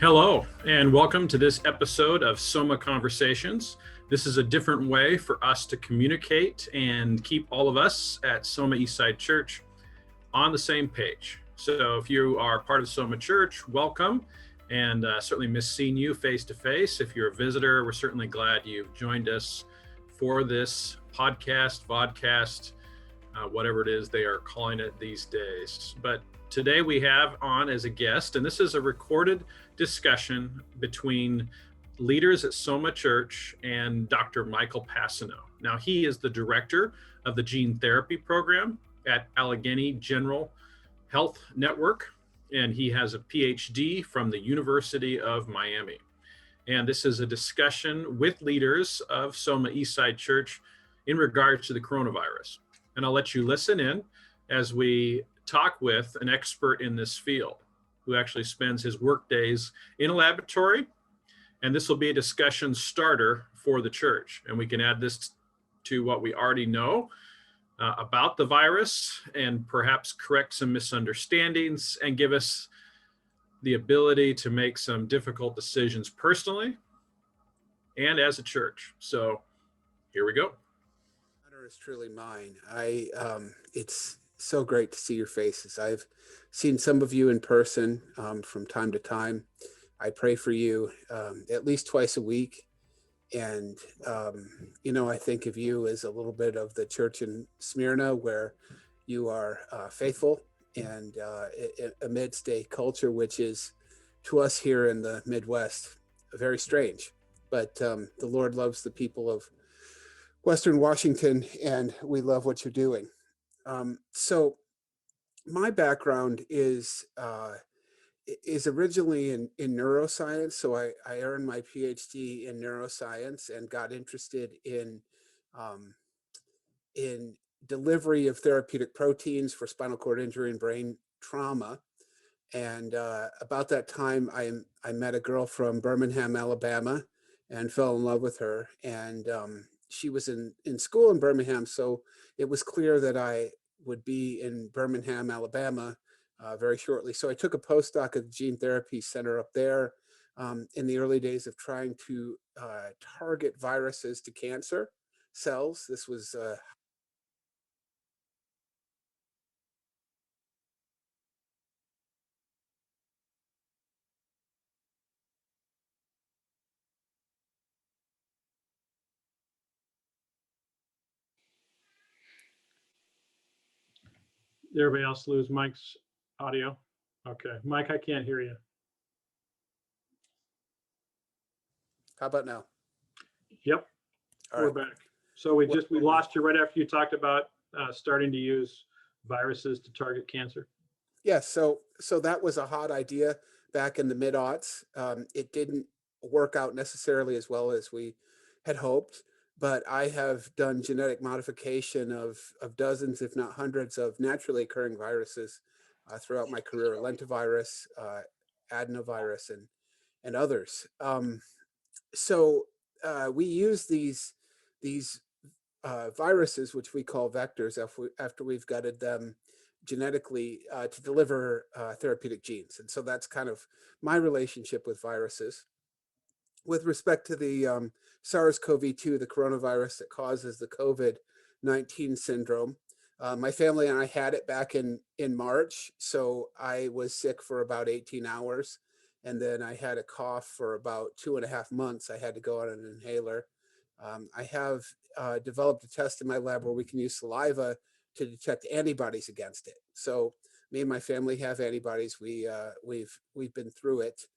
Hello, and welcome to this episode of Soma Conversations. This is a different way for us to communicate and keep all of us at Soma Eastside Church on the same page. So if you are part of Soma Church, welcome, and certainly miss seeing you face to face. If you're a visitor, we're certainly glad you've joined us for this podcast, vodcast, whatever it is they are calling it these days. But today we have on as a guest, and this is a recorded discussion between leaders at Soma Church and Dr. Michael Passineau. Now, he is the director of the gene therapy program at Allegheny General Health Network, and he has a PhD from the University of Miami. And this is a discussion with leaders of Soma Eastside Church in regards to the coronavirus. And I'll let you listen in as we talk with an expert in this field who actually spends his work days in a laboratory. And this will be a discussion starter for the church. And we can add this to what we already know about the virus and perhaps correct some misunderstandings and give us the ability to make some difficult decisions personally and as a church. So here we go. The honor is truly mine. It's so great to see your faces. I've seen some of you in person from time to time. I pray for you at least twice a week. And, I think of you as a little bit of the church in Smyrna where you are faithful and amidst a culture which is to us here in the Midwest, very strange. But the Lord loves the people of Western Washington, and we love what you're doing. So my background is originally in neuroscience. So I earned my PhD in neuroscience and got interested in delivery of therapeutic proteins for spinal cord injury and brain trauma. And about that time, I met a girl from Birmingham, Alabama, and fell in love with her. And she was in school in Birmingham, so it was clear that I would be in Birmingham, Alabama very shortly. So I took a postdoc at the Gene Therapy Center up there in the early days of trying to target viruses to cancer cells. This was Did everybody else lose Mike's audio? Okay, Mike, I can't hear you. How about now? Yep, we're back. So we lost you right after you talked about starting to use viruses to target cancer. Yes, so that was a hot idea back in the mid-aughts. It didn't work out necessarily as well as we had hoped, but I have done genetic modification of dozens, if not hundreds, of naturally occurring viruses throughout my career: lentivirus, adenovirus, and others. So we use these viruses, which we call vectors, after we've gutted them genetically to deliver therapeutic genes. And so that's kind of my relationship with viruses. With respect to the SARS-CoV-2, the coronavirus that causes the COVID-19 syndrome, my family and I had it back in March. So I was sick for about 18 hours. And then I had a cough for about 2.5 months. I had to go on an inhaler. I have developed a test in my lab where we can use saliva to detect antibodies against it. So me and my family have antibodies. We've been through it.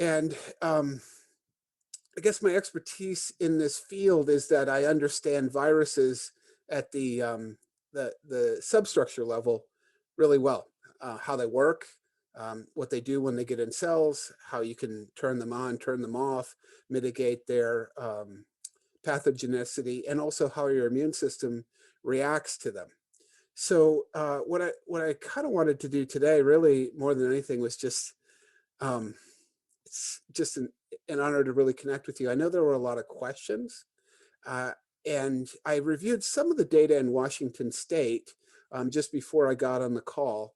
And I guess my expertise in this field is that I understand viruses at the substructure level really well, how they work, what they do when they get in cells, how you can turn them on, turn them off, mitigate their pathogenicity, and also how your immune system reacts to them. So what I kind of wanted to do today, really more than anything, was just it's just an honor to really connect with you. I know there were a lot of questions, and I reviewed some of the data in Washington State just before I got on the call.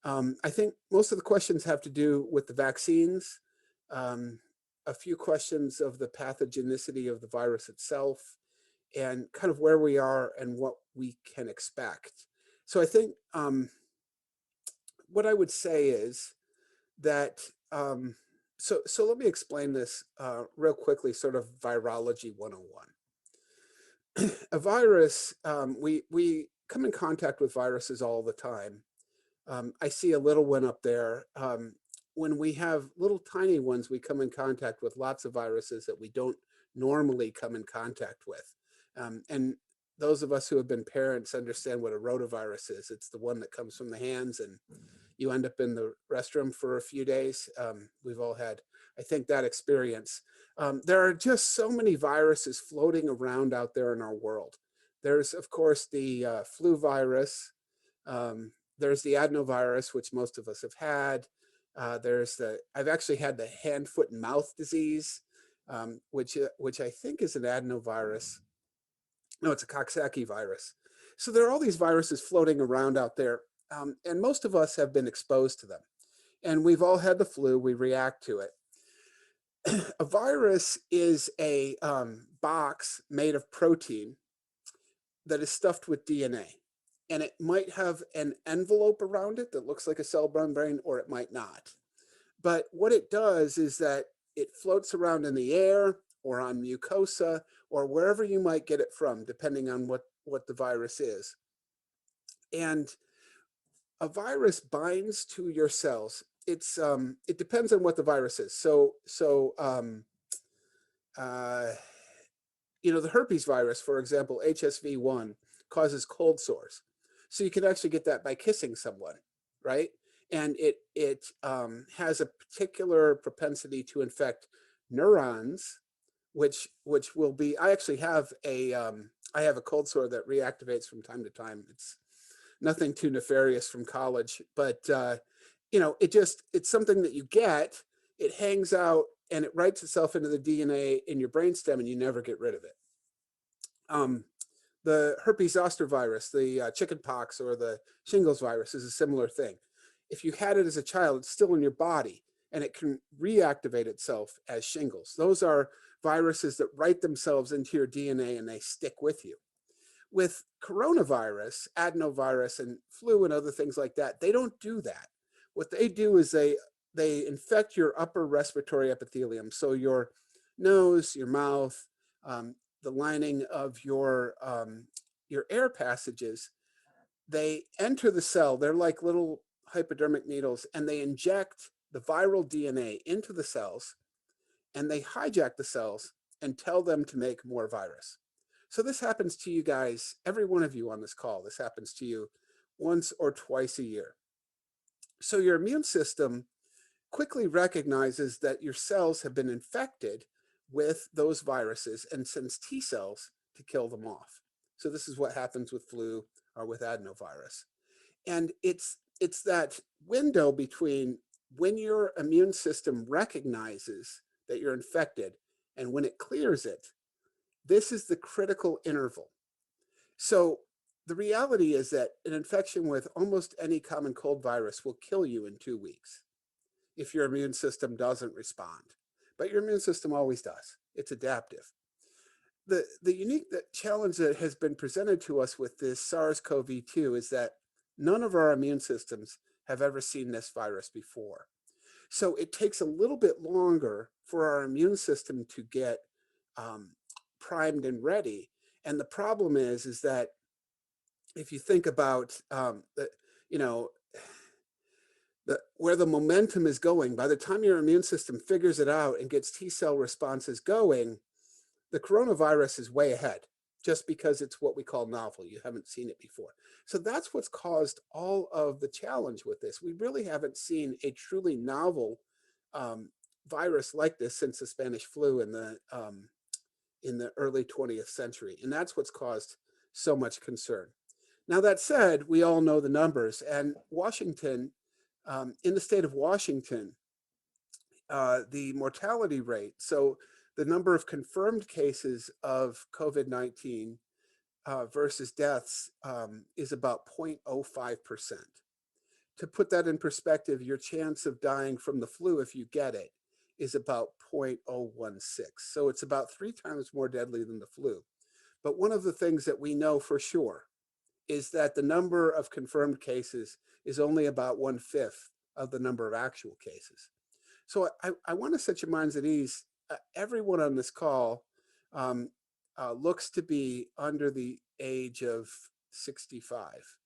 I think most of the questions have to do with the vaccines, um, a few questions of the pathogenicity of the virus itself, and kind of where we are and what we can expect. So I think what I would say is that so let me explain this real quickly, sort of virology 101. A virus, we come in contact with viruses all the time. I see a little one up there. When we have little tiny ones, we come in contact with lots of viruses that we don't normally come in contact with. And those of us who have been parents understand what a rotavirus is. It's the one that comes from the hands and you end up in the restroom for a few days. We've all had, I think, that experience. There are just so many viruses floating around out there in our world. There's, of course, the flu virus. There's the adenovirus, which most of us have had. I've actually had the hand, foot, and mouth disease, which I think is an adenovirus. No, it's a Coxsackie virus. So there are all these viruses floating around out there, and most of us have been exposed to them. And we've all had the flu, we react to it. A virus is a box made of protein that is stuffed with DNA. And it might have an envelope around it that looks like a cell membrane, or it might not. But what it does is that it floats around in the air or on mucosa or wherever you might get it from, depending on what the virus is. And a virus binds to your cells. It depends on what the virus is. Uh, the herpes virus, for example, HSV1, causes cold sores. So you can actually get that by kissing someone, right? And it has a particular propensity to infect neurons, which will be. I actually have I have a cold sore that reactivates from time to time. It's nothing too nefarious from college, but it's something that you get. It hangs out and it writes itself into the DNA in your brainstem, and you never get rid of it. The herpes zoster virus, the chicken pox, or the shingles virus is a similar thing. If you had it as a child, it's still in your body, and it can reactivate itself as shingles. Those are viruses that write themselves into your DNA and they stick with you. With coronavirus, adenovirus, and flu and other things like that, they don't do that. What they do is they infect your upper respiratory epithelium, so your nose, your mouth, the lining of your air passages. They enter the cell. They're like little hypodermic needles, and they inject the viral DNA into the cells, and they hijack the cells and tell them to make more virus. So this happens to you guys, every one of you on this call. This happens to you once or twice a year. So your immune system quickly recognizes that your cells have been infected with those viruses and sends T cells to kill them off. So this is what happens with flu or with adenovirus. And it's that window between when your immune system recognizes that you're infected and when it clears it. This is the critical interval. So the reality is that an infection with almost any common cold virus will kill you in 2 weeks if your immune system doesn't respond. But your immune system always does. It's adaptive. The unique challenge that has been presented to us with this SARS-CoV-2 is that none of our immune systems have ever seen this virus before. So it takes a little bit longer for our immune system to get primed and ready. And the problem is that if you think about where the momentum is going, by the time your immune system figures it out and gets T cell responses going, the coronavirus is way ahead just because it's what we call novel. You haven't seen it before. So that's what's caused all of the challenge with this. We really haven't seen a truly novel virus like this since the Spanish flu in the early 20th century. And that's what's caused so much concern. Now, that said, we all know the numbers, and Washington, in the state of Washington, the mortality rate, so the number of confirmed cases of COVID-19 versus deaths is about 0.05%. to put that in perspective, your chance of dying from the flu, if you get it, is about 0.016. So it's about 3 times more deadly than the flu. But one of the things that we know for sure is that the number of confirmed cases is only about 1/5 of the number of actual cases. So I want to set your minds at ease. Everyone on this call um, looks to be under the age of 65.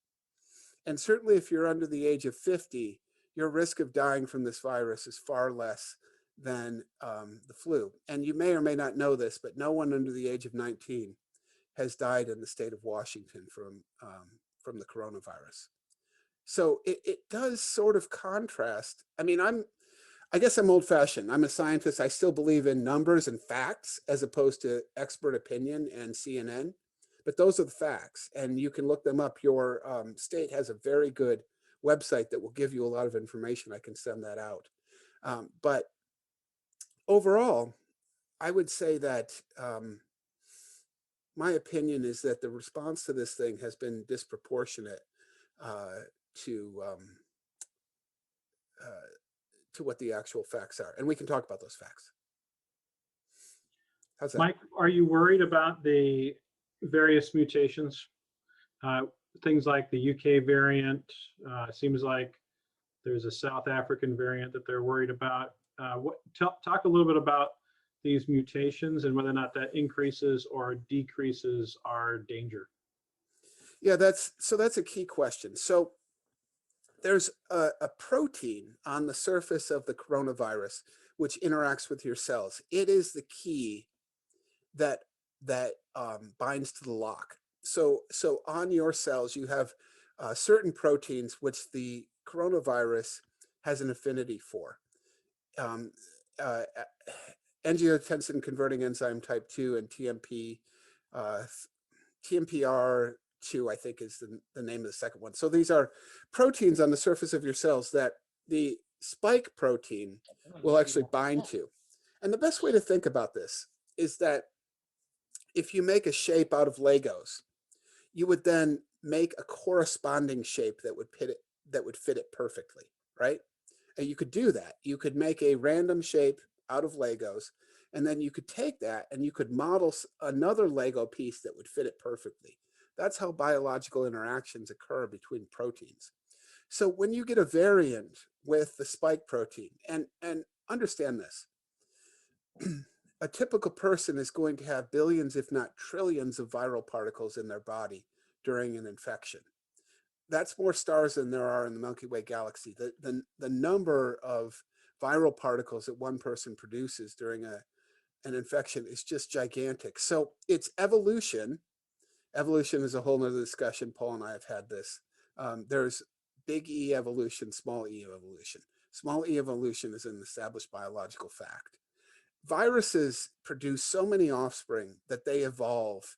And certainly if you're under the age of 50, your risk of dying from this virus is far less than the flu. And you may or may not know this, but no one under the age of 19 has died in the state of Washington from the coronavirus. So it does sort of contrast. I mean, I guess I'm old fashioned. I'm a scientist. I still believe in numbers and facts as opposed to expert opinion and CNN. But those are the facts, and you can look them up. Your state has a very good website that will give you a lot of information. I can send that out. But overall, I would say that my opinion is that the response to this thing has been disproportionate to what the actual facts are. And we can talk about those facts. How's that? Mike, are you worried about the various mutations? Things like the UK variant, seems like there's a South African variant that they're worried about. Talk a little bit about these mutations and whether or not that increases or decreases our danger. Yeah, that's a key question. So there's a protein on the surface of the coronavirus which interacts with your cells. It is the key that binds to the lock. So on your cells, you have certain proteins which the coronavirus has an affinity for. Angiotensin converting enzyme type 2 and TMPR2, I think is the name of the second one. So these are proteins on the surface of your cells that the spike protein will actually bind to. And the best way to think about this is that if you make a shape out of Legos, you would then make a corresponding shape that would fit it perfectly, right? And you could do that. You could make a random shape out of Legos, and then you could take that and you could model another Lego piece that would fit it perfectly. That's how biological interactions occur between proteins. So when you get a variant with the spike protein, and understand this, a typical person is going to have billions, if not trillions, of viral particles in their body during an infection. That's more stars than there are in the Milky Way galaxy. The number of viral particles that one person produces during an infection is just gigantic. So it's evolution. Evolution is a whole nother discussion. Paul and I have had this. There's big E evolution, small e evolution. Small e evolution is an established biological fact. Viruses produce so many offspring that they evolve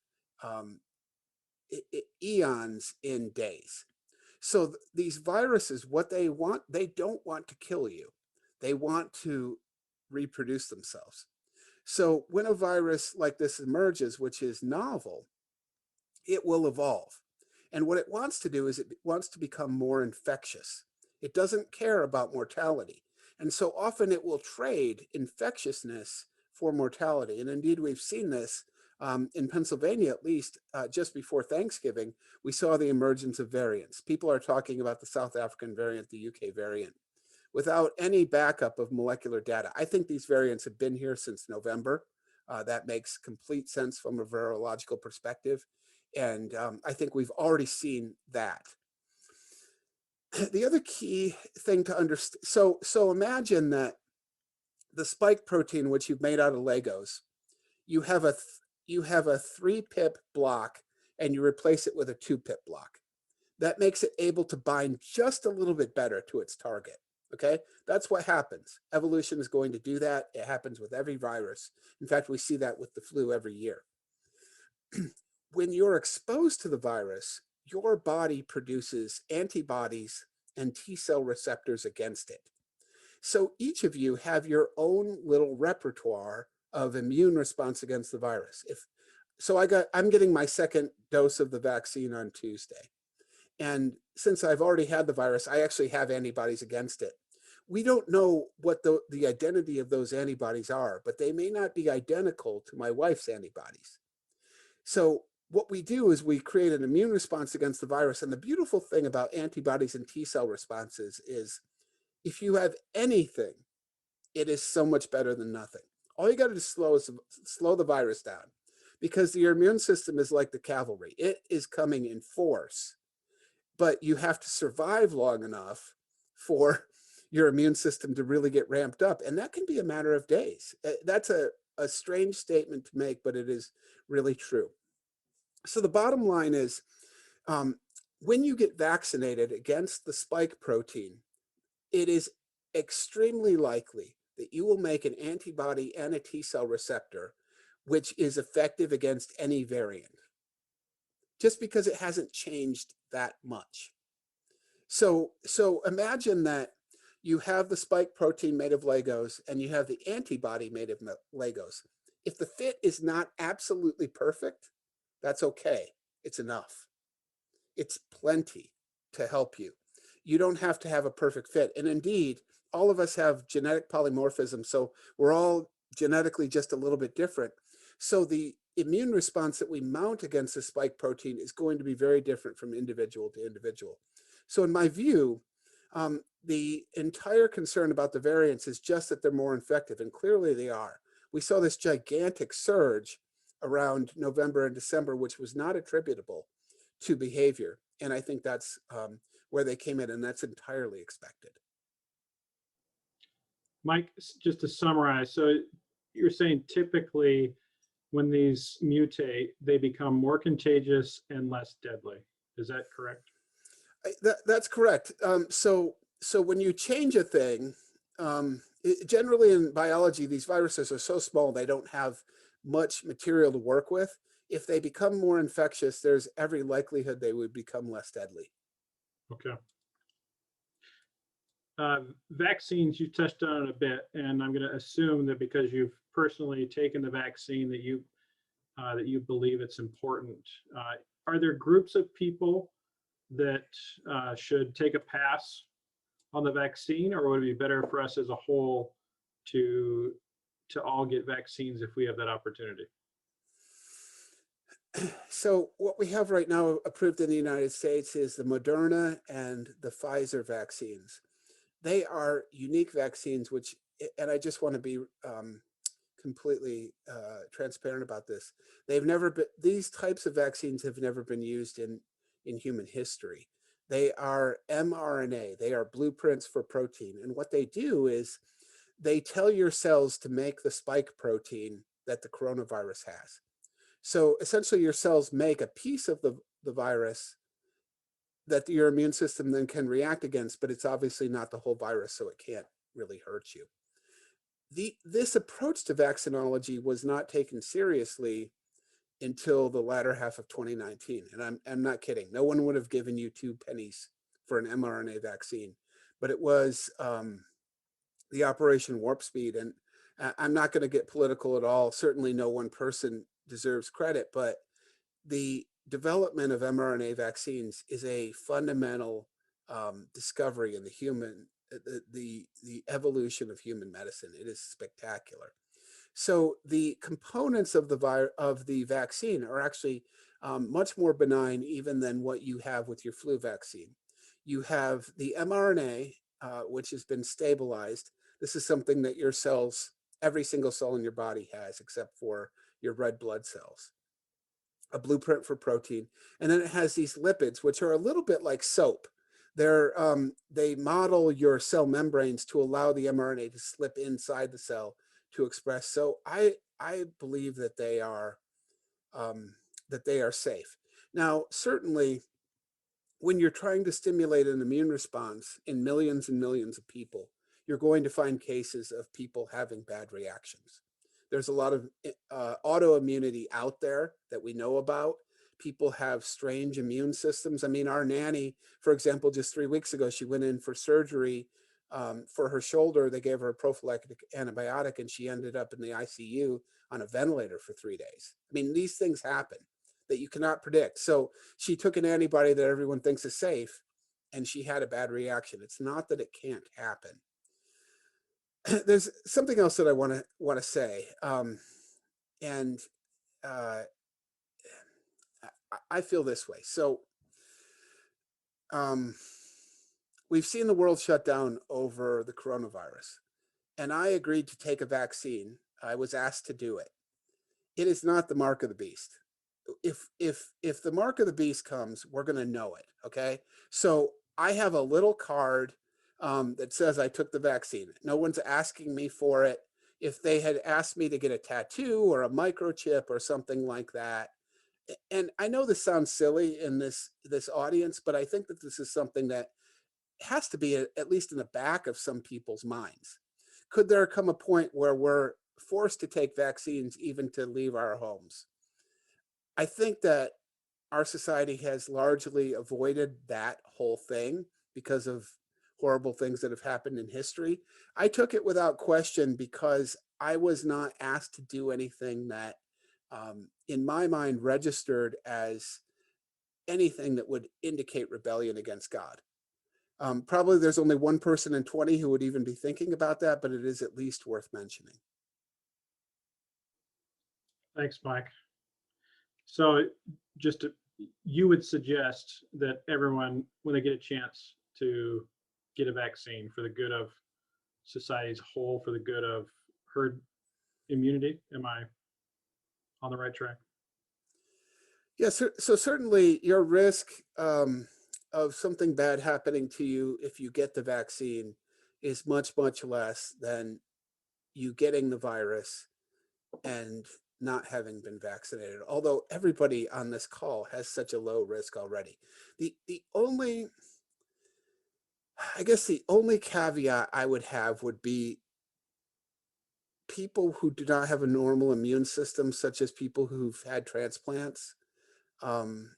eons in days. So these viruses, what they want, they don't want to kill you. They want to reproduce themselves. So when a virus like this emerges, which is novel, it will evolve. And what it wants to do is it wants to become more infectious. It doesn't care about mortality. And so often it will trade infectiousness for mortality. And indeed, we've seen this in Pennsylvania, at least just before Thanksgiving, we saw the emergence of variants. People are talking about the South African variant, the UK variant, without any backup of molecular data. I think these variants have been here since November. That makes complete sense from a virological perspective. And I think we've already seen that. The other key thing to understand, so imagine that the spike protein, which you've made out of Legos, you have a 3-pip block and you replace it with a 2-pip block. That makes it able to bind just a little bit better to its target. Okay, that's what happens. Evolution is going to do that. It happens with every virus. In fact, we see that with the flu every year. When you're exposed to the virus, your body produces antibodies and T-cell receptors against it. So each of you have your own little repertoire of immune response against the virus. I'm getting my second dose of the vaccine on Tuesday. And since I've already had the virus, I actually have antibodies against it. We don't know what the identity of those antibodies are, but they may not be identical to my wife's antibodies. So what we do is we create an immune response against the virus. And the beautiful thing about antibodies and T cell responses is if you have anything, it is so much better than nothing. All you got to do is slow the virus down, because your immune system is like the cavalry. It is coming in force, but you have to survive long enough for your immune system to really get ramped up. And that can be a matter of days. That's a strange statement to make, but it is really true. So the bottom line is, um, when you get vaccinated against the spike protein, it is extremely likely that you will make an antibody and a T cell receptor, which is effective against any variant, just because it hasn't changed that much. So imagine that you have the spike protein made of Legos and you have the antibody made of Legos. If the fit is not absolutely perfect, that's okay. It's enough. It's plenty to help you. You don't have to have a perfect fit. And indeed, all of us have genetic polymorphism, so we're all genetically just a little bit different. So the immune response that we mount against the spike protein is going to be very different from individual to individual. So in my view, the entire concern about the variants is just that they're more effective, and clearly they are. We saw this gigantic surge around November and December, which was not attributable to behavior. And I think that's where they came in, and that's entirely expected. Mike, just to summarize, so you're saying typically when these mutate, they become more contagious and less deadly. Is that correct? That's correct. So when you change a thing, generally in biology, these viruses are so small they don't have much material to work with. If they become more infectious, there's every likelihood they would become less deadly. Okay. Vaccines, you touched on it a bit, and I'm going to assume that because you've personally taken the vaccine that you believe it's important. Are there groups of people that should take a pass on the vaccine, or would it be better for us as a whole to all get vaccines if we have that opportunity? So what we have right now approved in the United States is the Moderna and the Pfizer vaccines. They are unique vaccines, and I just want to be completely transparent about this. These types of vaccines have never been used in human history. They are mRNA. They are blueprints for protein. And what they do is they tell your cells to make the spike protein that the coronavirus has. So essentially your cells make a piece of the virus that your immune system then can react against, but it's obviously not the whole virus, so it can't really hurt you. This approach to vaccinology was not taken seriously until the latter half of 2019. And I'm not kidding. No one would have given you 2 pennies for an mRNA vaccine, but it was the Operation Warp Speed. And I'm not going to get political at all. Certainly no one person deserves credit, but the development of mRNA vaccines is a fundamental discovery in the evolution of human medicine. It is spectacular. So the components of the vaccine are actually much more benign even than what you have with your flu vaccine. You have the mRNA, which has been stabilized. This is something that your cells, every single cell in your body has, except for your red blood cells. A blueprint for protein. And then it has these lipids, which are a little bit like soap. They model your cell membranes to allow the mRNA to slip inside the cell to express. So I believe that they are safe. Now, certainly, when you're trying to stimulate an immune response in millions and millions of people, you're going to find cases of people having bad reactions. There's a lot of autoimmunity out there that we know about. People have strange immune systems. I mean, our nanny, for example, just 3 weeks ago, she went in for surgery for her shoulder. They gave her a prophylactic antibiotic, and she ended up in the ICU on a ventilator for 3 days. I mean, these things happen. that you cannot predict. So she took an antibody that everyone thinks is safe, and she had a bad reaction. It's not that it can't happen. There's something else that I want to say, and uh, I feel this way. So um, we've seen the world shut down over the coronavirus, and I agreed to take a vaccine. I was asked to do it. It is not the mark of the beast. If the mark of the beast comes, we're going to know it. Okay. So I have a little card that says I took the vaccine. No one's asking me for it. If they had asked me to get a tattoo or a microchip or something like that, and I know this sounds silly in this audience, but I think that this is something that has to be at least in the back of some people's minds. Could there come a point where we're forced to take vaccines even to leave our homes? I think that our society has largely avoided that whole thing because of horrible things that have happened in history. I took it without question because I was not asked to do anything that, in my mind, registered as anything that would indicate rebellion against God. Probably there's only one person in 20 who would even be thinking about that, but it is at least worth mentioning. Thanks, Mike. So just to, you would suggest that everyone, when they get a chance to get a vaccine for the good of society as a whole, for the good of herd immunity, am I on the right track? Yes, so certainly your risk of something bad happening to you if you get the vaccine is much, much less than you getting the virus and not having been vaccinated. Although everybody on this call has such a low risk already. The only, I guess the only caveat I would have would be people who do not have a normal immune system, such as people who've had transplants. Um,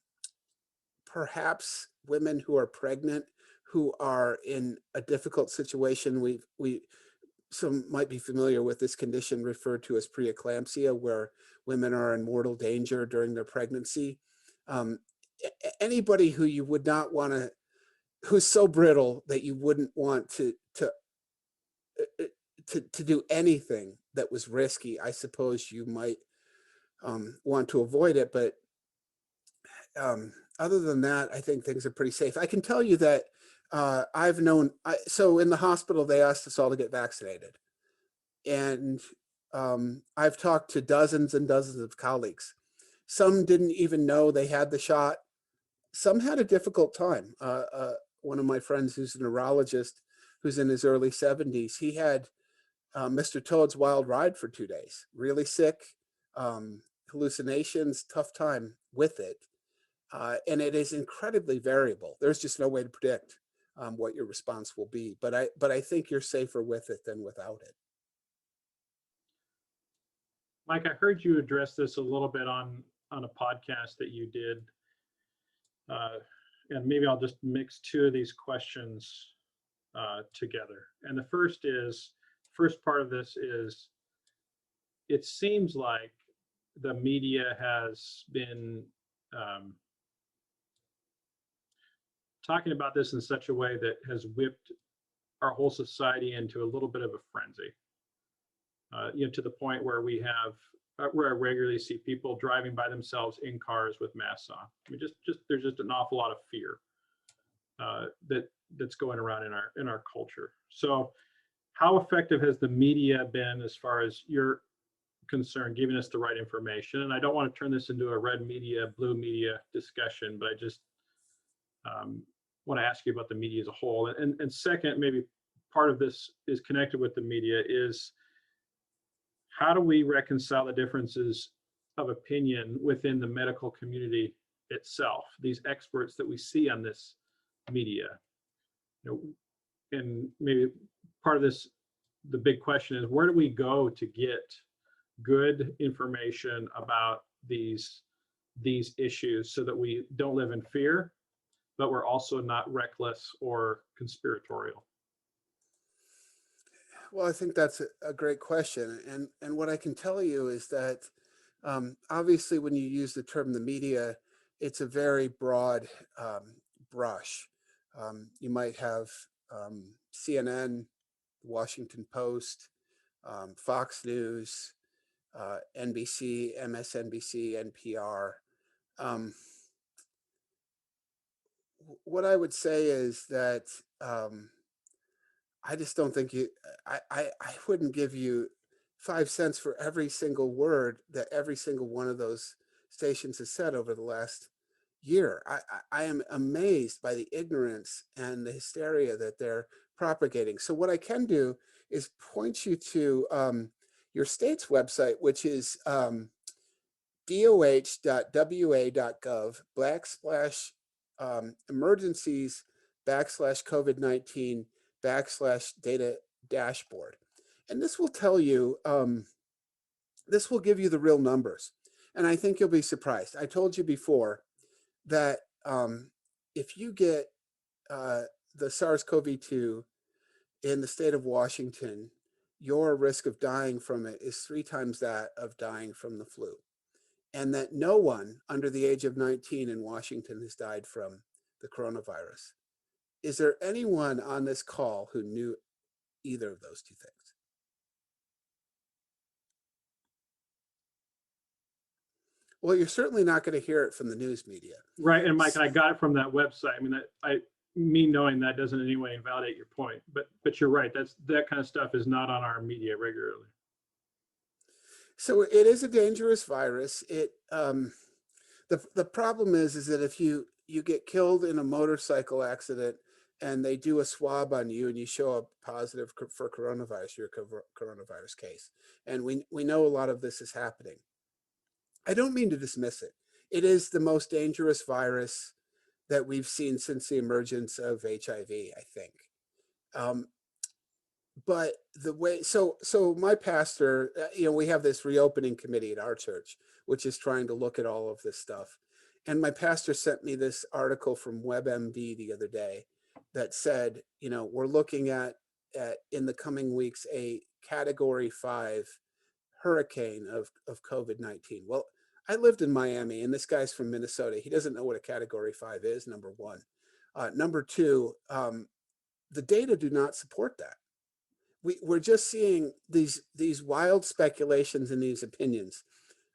Perhaps women who are pregnant, who are in a difficult situation. We some might be familiar with this condition referred to as preeclampsia, where women are in mortal danger during their pregnancy. Um, Anybody who you would not want to, who's so brittle that you wouldn't want to do anything that was risky, I suppose you might want to avoid it. But other than that, I think things are pretty safe. I can tell you that I've known, so in the hospital, they asked us all to get vaccinated. And I've talked to dozens and dozens of colleagues. Some didn't even know they had the shot. Some had a difficult time. One of my friends who's a neurologist, who's in his early 70s, he had Mr. Toad's wild ride for 2 days, really sick, hallucinations, tough time with it. And it is incredibly variable. There's just no way to predict what your response will be. But I think you're safer with it than without it. Mike, I heard you address this a little bit on a podcast that you did. And maybe I'll just mix two of these questions together. And the first part of this is, it seems like the media has been talking about this in such a way that has whipped our whole society into a little bit of a frenzy. To the point where where I regularly see people driving by themselves in cars with masks on. I mean, there's just an awful lot of fear that's going around in our culture. So, how effective has the media been, as far as you're concerned, giving us the right information? And I don't want to turn this into a red media, blue media discussion, but I just want to ask you about the media as a whole. And second, maybe part of this is connected with the media, is how do we reconcile the differences of opinion within the medical community itself, these experts that we see on this media? And maybe part of this, the big question is, where do we go to get good information about these issues so that we don't live in fear, but we're also not reckless or conspiratorial? Well, I think that's a great question. And what I can tell you is that Obviously, when you use the term the media, it's a very broad brush. You might have CNN, Washington Post, Fox News, NBC, MSNBC, NPR. Um, what I would say is that I just don't think I wouldn't give you 5 cents for every single word that every single one of those stations has said over the last year. I am amazed by the ignorance and the hysteria that they're propagating. So what I can do is point you to your state's website, which is doh.wa.gov/emergencies /COVID-19 /data dashboard. And this will tell you, this will give you the real numbers. And I think you'll be surprised. I told you before that if you get the SARS-CoV-2 in the state of Washington, your risk of dying from it is 3 times that of dying from the flu. And that no one under the age of 19 in Washington has died from the coronavirus. Is there anyone on this call who knew either of those two things? Well, you're certainly not going to hear it from the news media. Right. And Mike, I got it from that website. I mean, me knowing that doesn't in any way invalidate your point, but you're right. That kind of stuff is not on our media regularly. So it is a dangerous virus. The problem is that if you get killed in a motorcycle accident and they do a swab on you and you show up positive for coronavirus, you're a coronavirus case. And we know a lot of this is happening. I don't mean to dismiss it. It is the most dangerous virus that we've seen since the emergence of HIV, I think. But the way, so my pastor, we have this reopening committee at our church, which is trying to look at all of this stuff. And my pastor sent me this article from WebMD the other day that said, we're looking at in the coming weeks, a category 5 hurricane of COVID-19. Well, I lived in Miami and this guy's from Minnesota. He doesn't know what a category 5 is, number one. Number two, the data do not support that. We're just seeing these wild speculations and these opinions.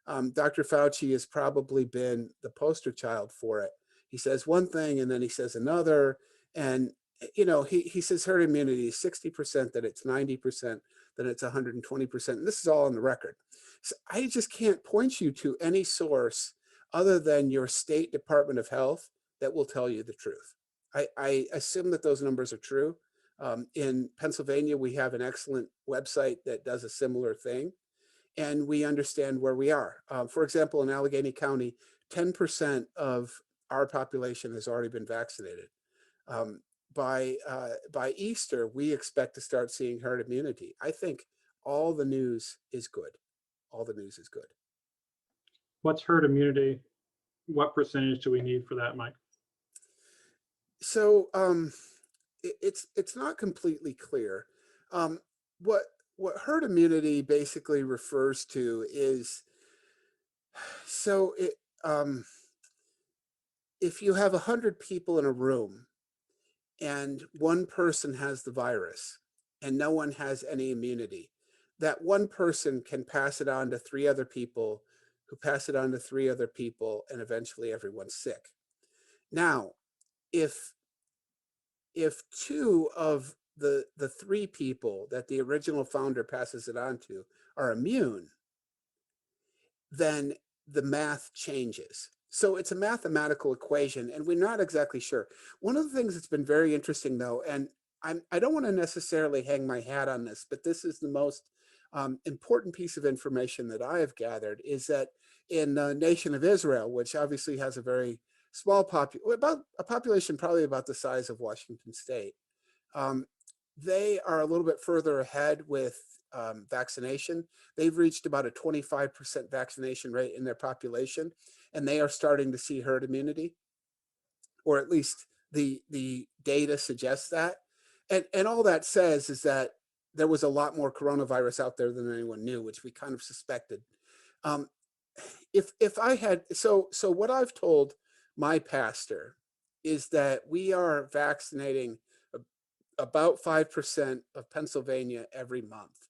Dr. Fauci has probably been the poster child for it. He says one thing and then he says another. And, he says herd immunity is 60%, that it's 90%, that it's 120%. And this is all on the record. So I just can't point you to any source other than your state Department of Health that will tell you the truth. I assume that those numbers are true. In Pennsylvania, we have an excellent website that does a similar thing, and we understand where we are. For example, in Allegheny County, 10% of our population has already been vaccinated. By Easter, we expect to start seeing herd immunity. I think all the news is good. All the news is good. What's herd immunity? What percentage do we need for that, Mike? So it's not completely clear. What herd immunity basically refers to is, so if you have 100 people in a room and one person has the virus and no one has any immunity, that one person can pass it on to 3 other people who pass it on to 3 other people, and eventually everyone's sick. Now, if 2 of the 3 people that the original founder passes it on to are immune, then the math changes. So it's a mathematical equation, and we're not exactly sure. One of the things that's been very interesting, though, and I don't want to necessarily hang my hat on this, but this is the most important piece of information that I have gathered, is that in the nation of Israel, which obviously has a very small about a population probably about the size of Washington State, they are a little bit further ahead with vaccination. They've reached about a 25% vaccination rate in their population, and they are starting to see herd immunity, or at least the data suggests that. And all that says is that there was a lot more coronavirus out there than anyone knew, which we kind of suspected. if I had, so what I've told my pastor is that we are vaccinating about 5% of Pennsylvania every month.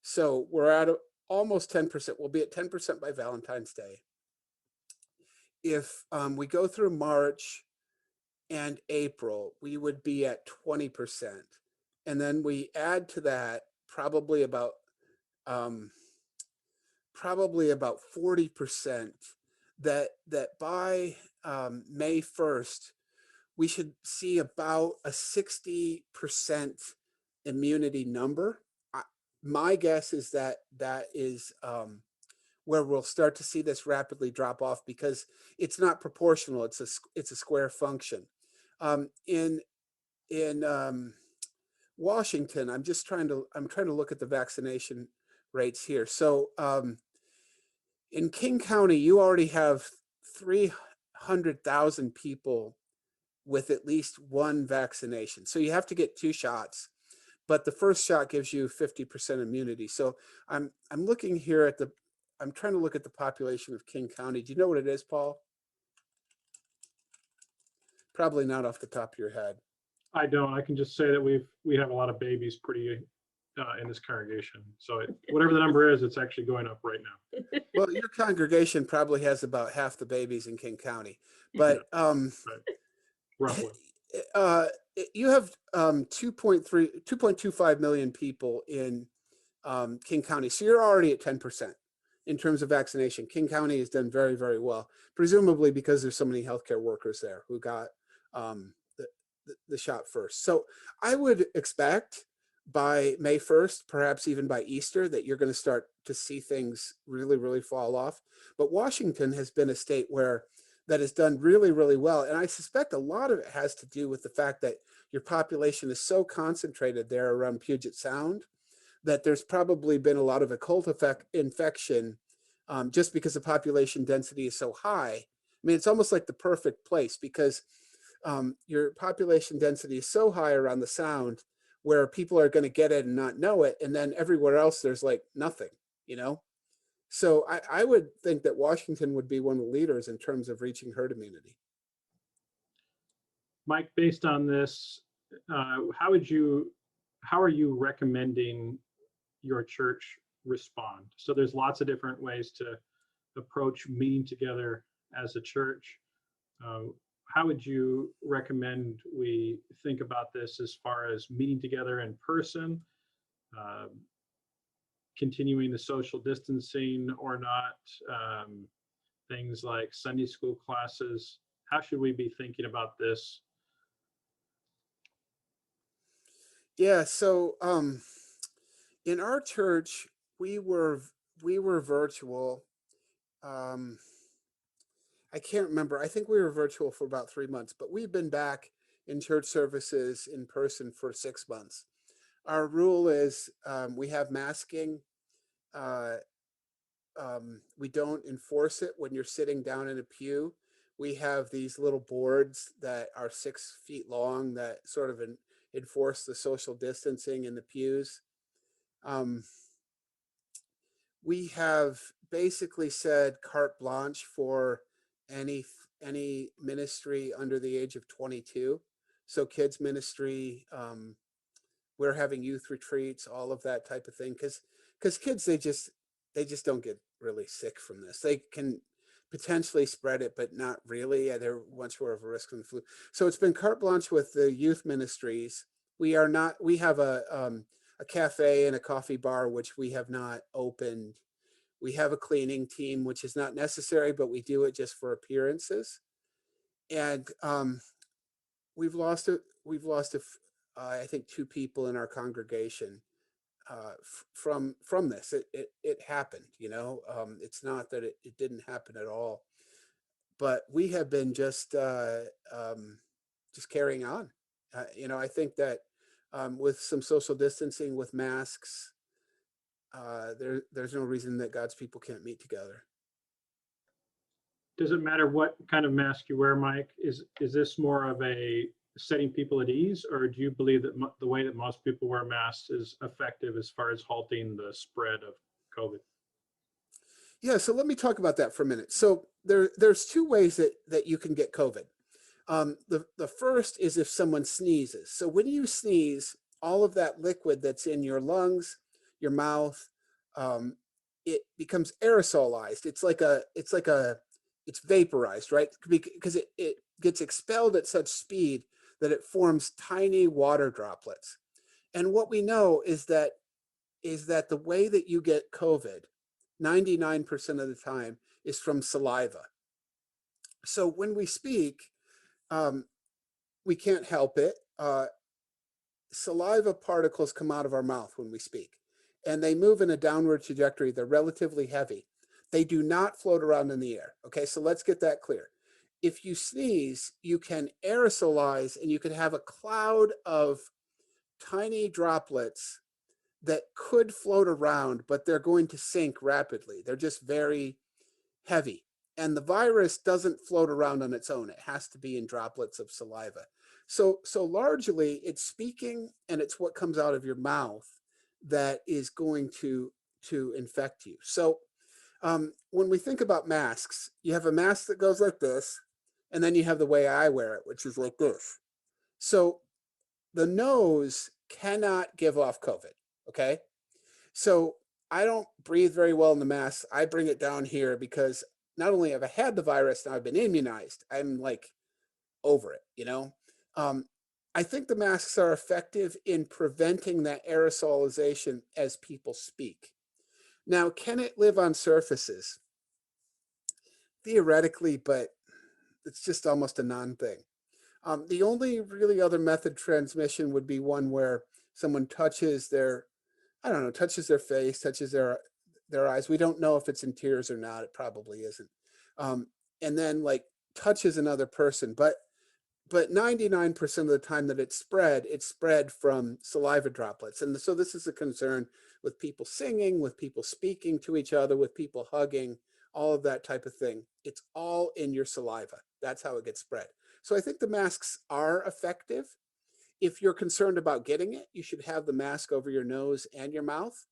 So we're at almost 10%. We'll be at 10% by Valentine's Day. If we go through March and April, we would be at 20%. And then we add to that um, probably about 40% that by May 1st, we should see about a 60% immunity number. My guess is that that is where we'll start to see this rapidly drop off, because it's not proportional. It's a square function. In Washington, I'm trying to look at the vaccination rates here. So in King County, you already have 300,000 people with at least one vaccination. So you have to get 2 shots, but the first shot gives you 50% immunity. So I'm looking here at I'm trying to look at the population of King County. Do you know what it is, Paul? Probably not off the top of your head. I don't. I can just say that we have a lot of babies pretty in this congregation. So whatever the number is, it's actually going up right now. Well, your congregation probably has about half the babies in King County, but Right. Roughly. You have 2.25 million people in King County. So you're already at 10% in terms of vaccination. King County has done very, very well, presumably because there's so many healthcare workers there who got the shot first. So I would expect by May 1st, perhaps even by Easter, that you're going to start to see things really, really fall off. But Washington has been a state that has done really, really well. And I suspect a lot of it has to do with the fact that your population is so concentrated there around Puget Sound that there's probably been a lot of occult infection just because the population density is so high. I mean, it's almost like the perfect place, because your population density is so high around the Sound where people are going to get it and not know it. And then everywhere else, there's like nothing, you know? So I would think that Washington would be one of the leaders in terms of reaching herd immunity. Mike, based on this, how are you recommending your church respond? So there's lots of different ways to approach meeting together as a church. How would you recommend we think about this as far as meeting together in person, continuing the social distancing or not, things like Sunday school classes? How should we be thinking about this? Yeah, so in our church, we were virtual. I can't remember. I think we were virtual for about 3 months, but we've been back in church services in person for 6 months. Our rule is we have masking. We don't enforce it when you're sitting down in a pew. We have these little boards that are 6 feet long that sort of enforce the social distancing in the pews. We have basically said carte blanche for any ministry under the age of 22. So kids ministry, we're having youth retreats, all of that type of thing, because kids, they just don't get really sick from this. They can potentially spread it, but not really. They're much more of a risk than the flu. So it's been carte blanche with the youth ministries. We have a cafe and a coffee bar, which we have not opened. We have a cleaning team, which is not necessary, but we do it just for appearances. And we've lost I think 2 people in our congregation from this. It happened, you know. It's not that it didn't happen at all, but we have been just carrying on. You know, I think that with some social distancing, with masks, there's no reason that God's people can't meet together. Does it matter what kind of mask you wear, Mike? Is this more of a setting people at ease, or do you believe that the way that most people wear masks is effective as far as halting the spread of COVID? Yeah, so let me talk about that for a minute. So there's two ways that you can get COVID. The first is if someone sneezes. So when you sneeze, all of that liquid that's in your lungs, your mouth, um, it becomes aerosolized. It's vaporized, right? Because it gets expelled at such speed that it forms tiny water droplets. And what we know is that the way that you get COVID, 99% of the time, is from saliva. So when we speak, um, we can't help it. Saliva particles come out of our mouth when we speak, and they move in a downward trajectory. They're relatively heavy. They do not float around in the air. Okay, so let's get that clear. If you sneeze, you can aerosolize and you can have a cloud of tiny droplets that could float around, but they're going to sink rapidly. They're just very heavy. And the virus doesn't float around on its own. It has to be in droplets of saliva. So largely it's speaking and it's what comes out of your mouth that is going to infect you. So when we think about masks, you have a mask that goes like this, and then you have the way I wear it, which is like this. So the nose cannot give off COVID, okay? So I don't breathe very well in the mask. I bring it down here because not only have I had the virus, now I've been immunized. I'm like over it, you know? Um, I think the masks are effective in preventing that aerosolization as people speak. Now, can it live on surfaces? Theoretically, but it's just almost a non-thing. The only really other method transmission would be one where someone touches their, I don't know, touches their face, touches their eyes. We don't know if it's in tears or not. It probably isn't. And then like touches another person, but 99% of the time that it's spread from saliva droplets. And so this is a concern with people singing, with people speaking to each other, with people hugging, all of that type of thing. It's all in your saliva. That's how it gets spread. So I think the masks are effective. If you're concerned about getting it, you should have the mask over your nose and your mouth.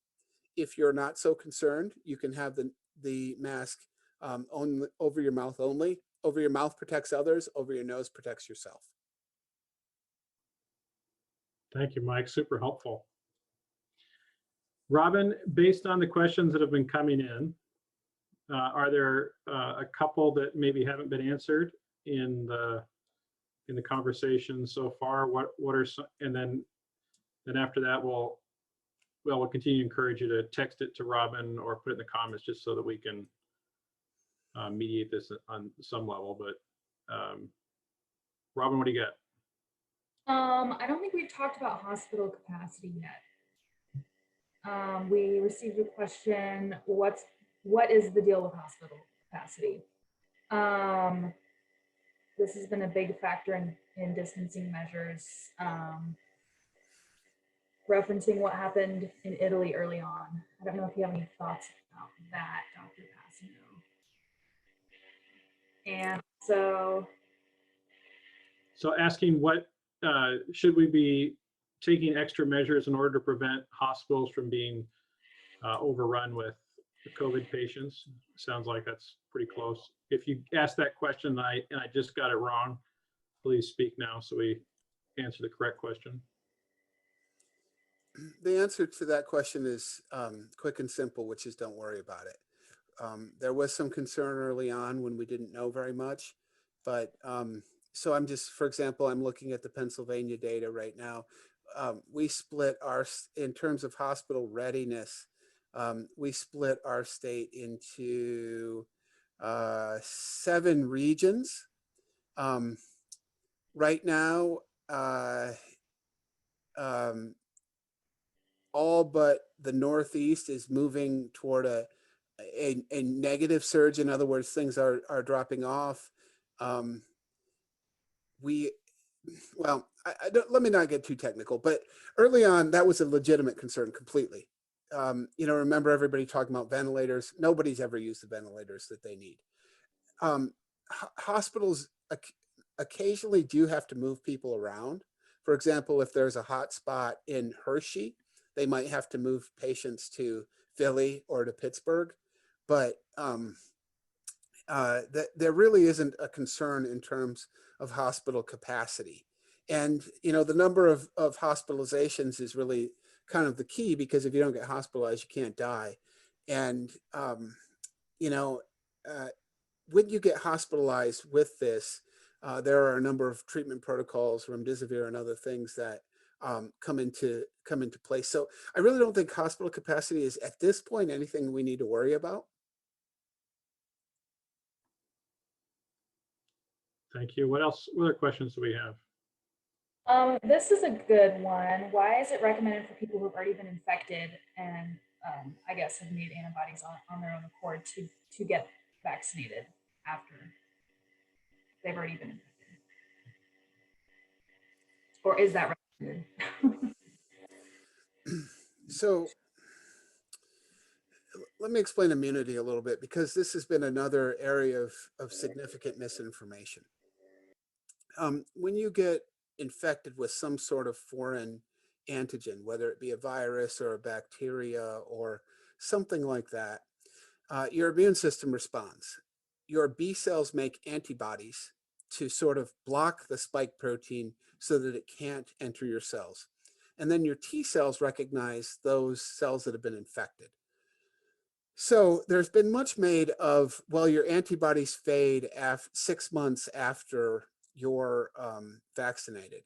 If you're not so concerned, you can have the mask only over your mouth only. Over your mouth protects others. Over your nose protects yourself. Thank you, Mike. Super helpful. Robin, based on the questions that have been coming in, are there a couple that maybe haven't been answered in the conversation so far? What are some, and then after that we'll continue to encourage you to text it to Robin or put it in the comments just so that we can mediate this on some level. But Robin, what do you got? I don't think we've talked about hospital capacity yet. We received a question, what is the deal with hospital capacity? This has been a big factor in distancing measures, referencing what happened in Italy early on. I don't know if you have any thoughts about that, Dr. Passineau. And so asking what should we be taking extra measures in order to prevent hospitals from being overrun with COVID patients? Sounds like that's pretty close. If you asked that question and I just got it wrong, please speak now so we answer the correct question. The answer to that question is quick and simple, which is don't worry about it. There was some concern early on when we didn't know very much, but so for example, I'm looking at the Pennsylvania data right now. We split in terms of hospital readiness, we split our state into 7 regions. Right now, all but the Northeast is moving toward a negative surge. In other words, things are dropping off. Let me not get too technical, but early on, that was a legitimate concern completely. Remember everybody talking about ventilators. Nobody's ever used the ventilators that they need. Hospitals occasionally do have to move people around. For example, if there's a hot spot in Hershey, they might have to move patients to Philly or to Pittsburgh. But that there really isn't a concern in terms of hospital capacity. And, the number of hospitalizations is really kind of the key, because if you don't get hospitalized, you can't die. And, you know, uh, when you get hospitalized with this, there are a number of treatment protocols, remdesivir and other things that come into place. So I really don't think hospital capacity is at this point anything we need to worry about. Thank you. What else? What other questions do we have? This is a good one. Why is it recommended for people who've already been infected and I guess have made antibodies on their own accord to get vaccinated after they've already been infected? Or is that recommended? So let me explain immunity a little bit, because this has been another area of significant misinformation. When you get infected with some sort of foreign antigen, whether it be a virus or a bacteria or something like that, your immune system responds. Your B cells make antibodies to sort of block the spike protein so that it can't enter your cells. And then your T cells recognize those cells that have been infected. So there's been much made of, well, your antibodies fade 6 months after you're vaccinated.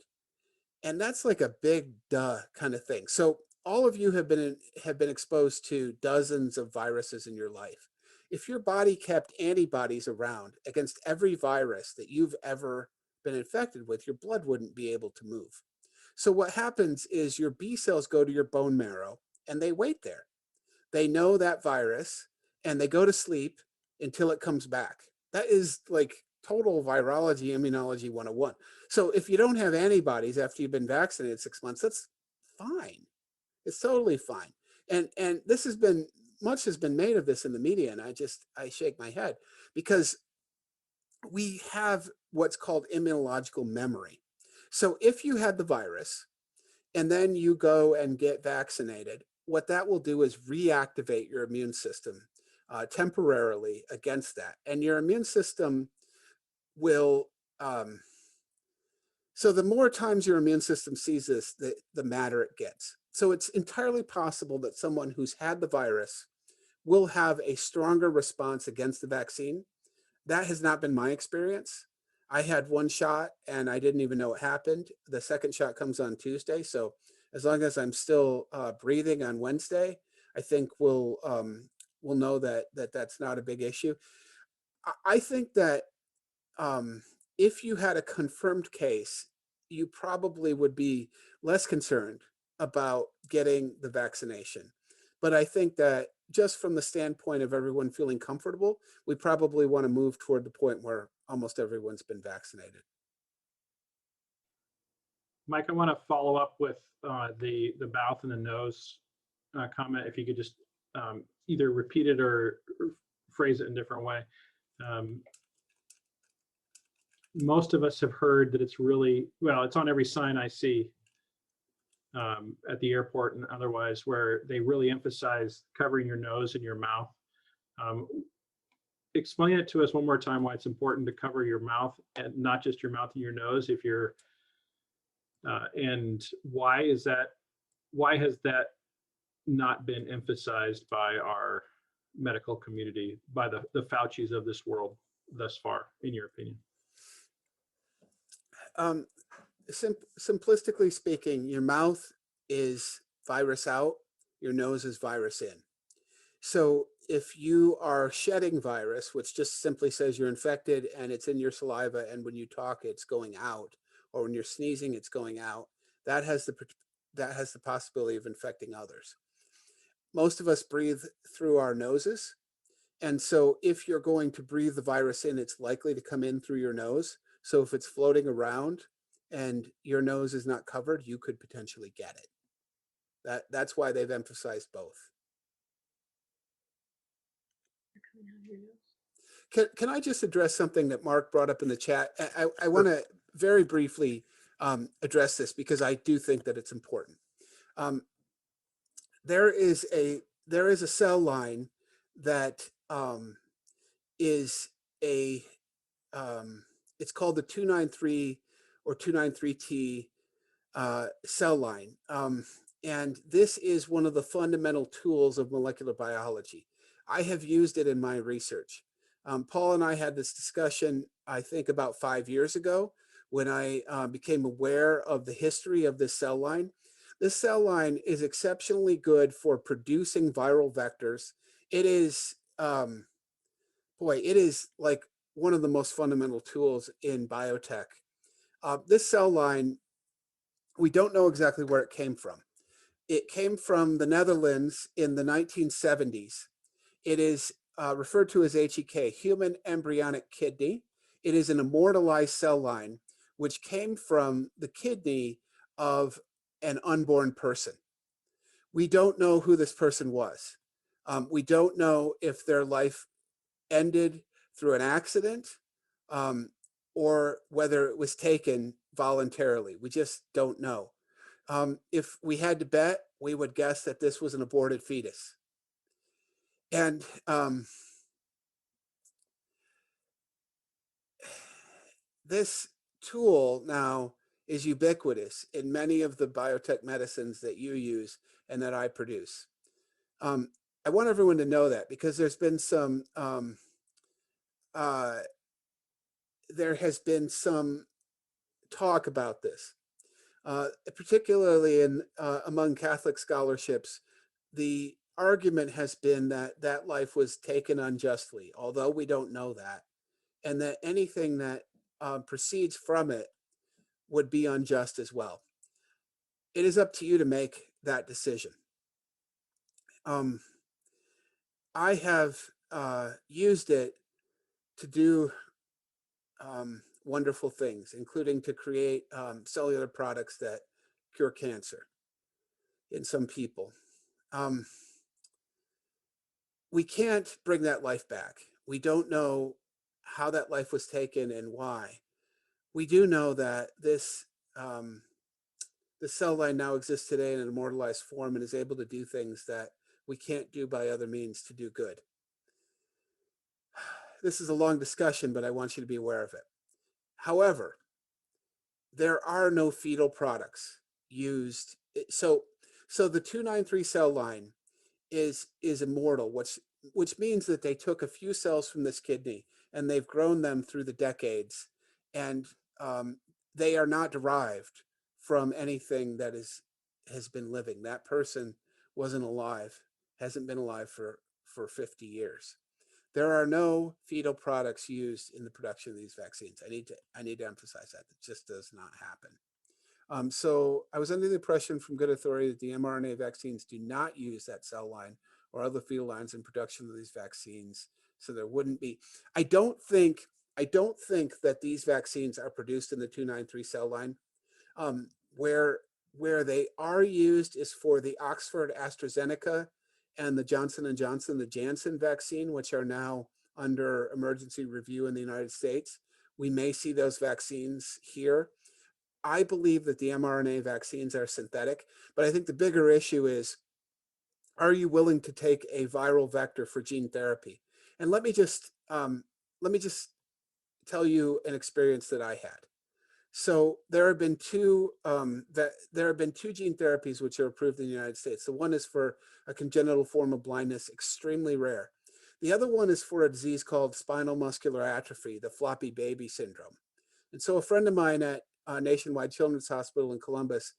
And that's like a big duh kind of thing. So all of you have been exposed to dozens of viruses in your life. If your body kept antibodies around against every virus that you've ever been infected with, your blood wouldn't be able to move. So what happens is your B cells go to your bone marrow and they wait there. They know that virus and they go to sleep until it comes back. That is like total virology, immunology 101. So if you don't have antibodies after you've been vaccinated 6 months, that's fine. It's totally fine. And this has been, much has been made of this in the media, and I shake my head, because we have what's called immunological memory. So if you had the virus and then you go and get vaccinated, what that will do is reactivate your immune system temporarily against that. And your immune system will, so the more times your immune system sees this, the madder it gets. So it's entirely possible that someone who's had the virus will have a stronger response against the vaccine. That has not been my experience. I had one shot and I didn't even know it happened. The second shot comes on Tuesday. So as long as I'm still breathing on Wednesday, I think we'll know that's not a big issue. I think that if you had a confirmed case, you probably would be less concerned about getting the vaccination. But I think that just from the standpoint of everyone feeling comfortable, we probably want to move toward the point where almost everyone's been vaccinated. Mike, I want to follow up with the mouth and the nose comment. If you could just either repeat it or phrase it in a different way. Most of us have heard that it's really, well, it's on every sign I see at the airport and otherwise, where they really emphasize covering your nose and your mouth. Explain it to us one more time why it's important to cover your mouth and not just your mouth and your nose if you're, and why has that not been emphasized by our medical community, by the Faucis of this world thus far, in your opinion? Simplistically speaking, your mouth is virus out, your nose is virus in. So if you are shedding virus, which just simply says you're infected and it's in your saliva, and when you talk, it's going out, or when you're sneezing, it's going out, that has the possibility of infecting others. Most of us breathe through our noses. And so if you're going to breathe the virus in, it's likely to come in through your nose. So if it's floating around and your nose is not covered, you could potentially get it. That's why they've emphasized both. Can I just address something that Mark brought up in the chat? I want to very briefly address this because I do think that it's important. There is a cell line that is a it's called the 293 or 293T cell line. And this is one of the fundamental tools of molecular biology. I have used it in my research. Paul and I had this discussion, I think about 5 years ago, when I became aware of the history of this cell line. This cell line is exceptionally good for producing viral vectors. It is, it is like one of the most fundamental tools in biotech. This cell line, we don't know exactly where it came from. It came from the Netherlands in the 1970s. It is referred to as HEK, human embryonic kidney. It is an immortalized cell line which came from the kidney of an unborn person. We don't know who this person was. We don't know if their life ended through an accident or whether it was taken voluntarily. We just don't know. If we had to bet, we would guess that this was an aborted fetus. And this tool now is ubiquitous in many of the biotech medicines that you use and that I produce. I want everyone to know that, because there's been some there has been some talk about this, particularly in among Catholic scholarships. The argument has been that that life was taken unjustly, although we don't know that, and that anything that proceeds from it would be unjust as well. It is up to you to make that decision. I have used it to do wonderful things, including to create cellular products that cure cancer in some people. We can't bring that life back. We don't know how that life was taken and why. We do know that this the cell line now exists today in an immortalized form and is able to do things that we can't do by other means to do good. This is a long discussion, but I want you to be aware of it. However, there are no fetal products used. So the 293 cell line is immortal, which means that they took a few cells from this kidney and they've grown them through the decades, and they are not derived from anything that has been living. That person wasn't alive, hasn't been alive for 50 years. There are no fetal products used in the production of these vaccines. I need to emphasize that. It just does not happen. So I was under the impression from good authority that the mRNA vaccines do not use that cell line or other fetal lines in production of these vaccines. So there wouldn't be. I don't think that these vaccines are produced in the 293 cell line. Where they are used is for the Oxford AstraZeneca and the Johnson & Johnson, the Janssen vaccine, which are now under emergency review in the United States. We may see those vaccines here. I believe that the mRNA vaccines are synthetic, but I think the bigger issue is, are you willing to take a viral vector for gene therapy? And let me just tell you an experience that I had. So there have been two gene therapies which are approved in the United States. The one is for a congenital form of blindness, extremely rare. The other one is for a disease called spinal muscular atrophy, the floppy baby syndrome. And so a friend of mine at Nationwide Children's Hospital in Columbus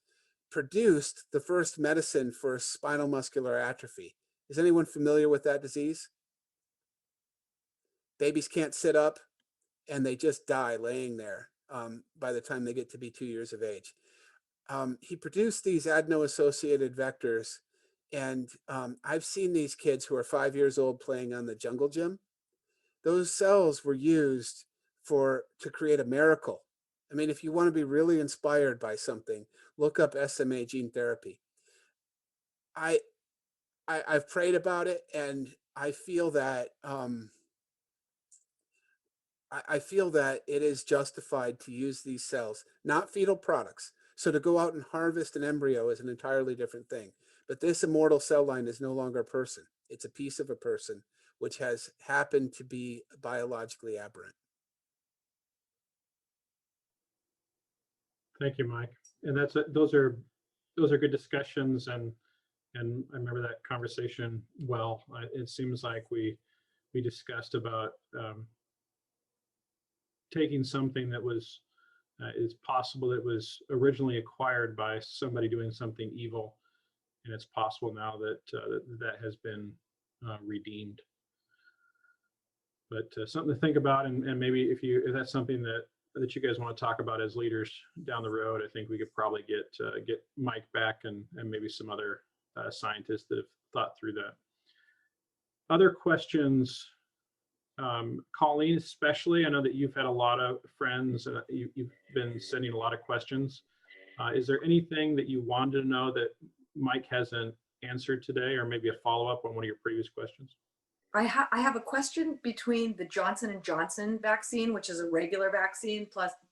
produced the first medicine for spinal muscular atrophy. Is anyone familiar with that disease? Babies can't sit up and they just die laying there by the time they get to be 2 years of age. He produced these adeno-associated vectors, and I've seen these kids who are 5 years old playing on the jungle gym. Those cells were used to create a miracle. I mean, if you want to be really inspired by something, look up SMA gene therapy. I've prayed about it, and I feel that I feel that it is justified to use these cells, not fetal products. So to go out and harvest an embryo is an entirely different thing. But this immortal cell line is no longer a person. It's a piece of a person which has happened to be biologically aberrant. Thank you, Mike. And those are good discussions, and I remember that conversation well. It seems like we discussed about taking something that was it's possible it was originally acquired by somebody doing something evil, and it's possible now that that has been redeemed. But something to think about, and maybe if that's something that you guys want to talk about as leaders down the road, I think we could probably get Mike back and maybe some other scientists that have thought through that. Other questions, Colleen, especially, I know that you've had a lot of friends and you've been sending a lot of questions. Is there anything that you wanted to know that Mike hasn't answered today, or maybe a follow-up on one of your previous questions? I have a question between the Johnson & Johnson vaccine, which is a regular vaccine,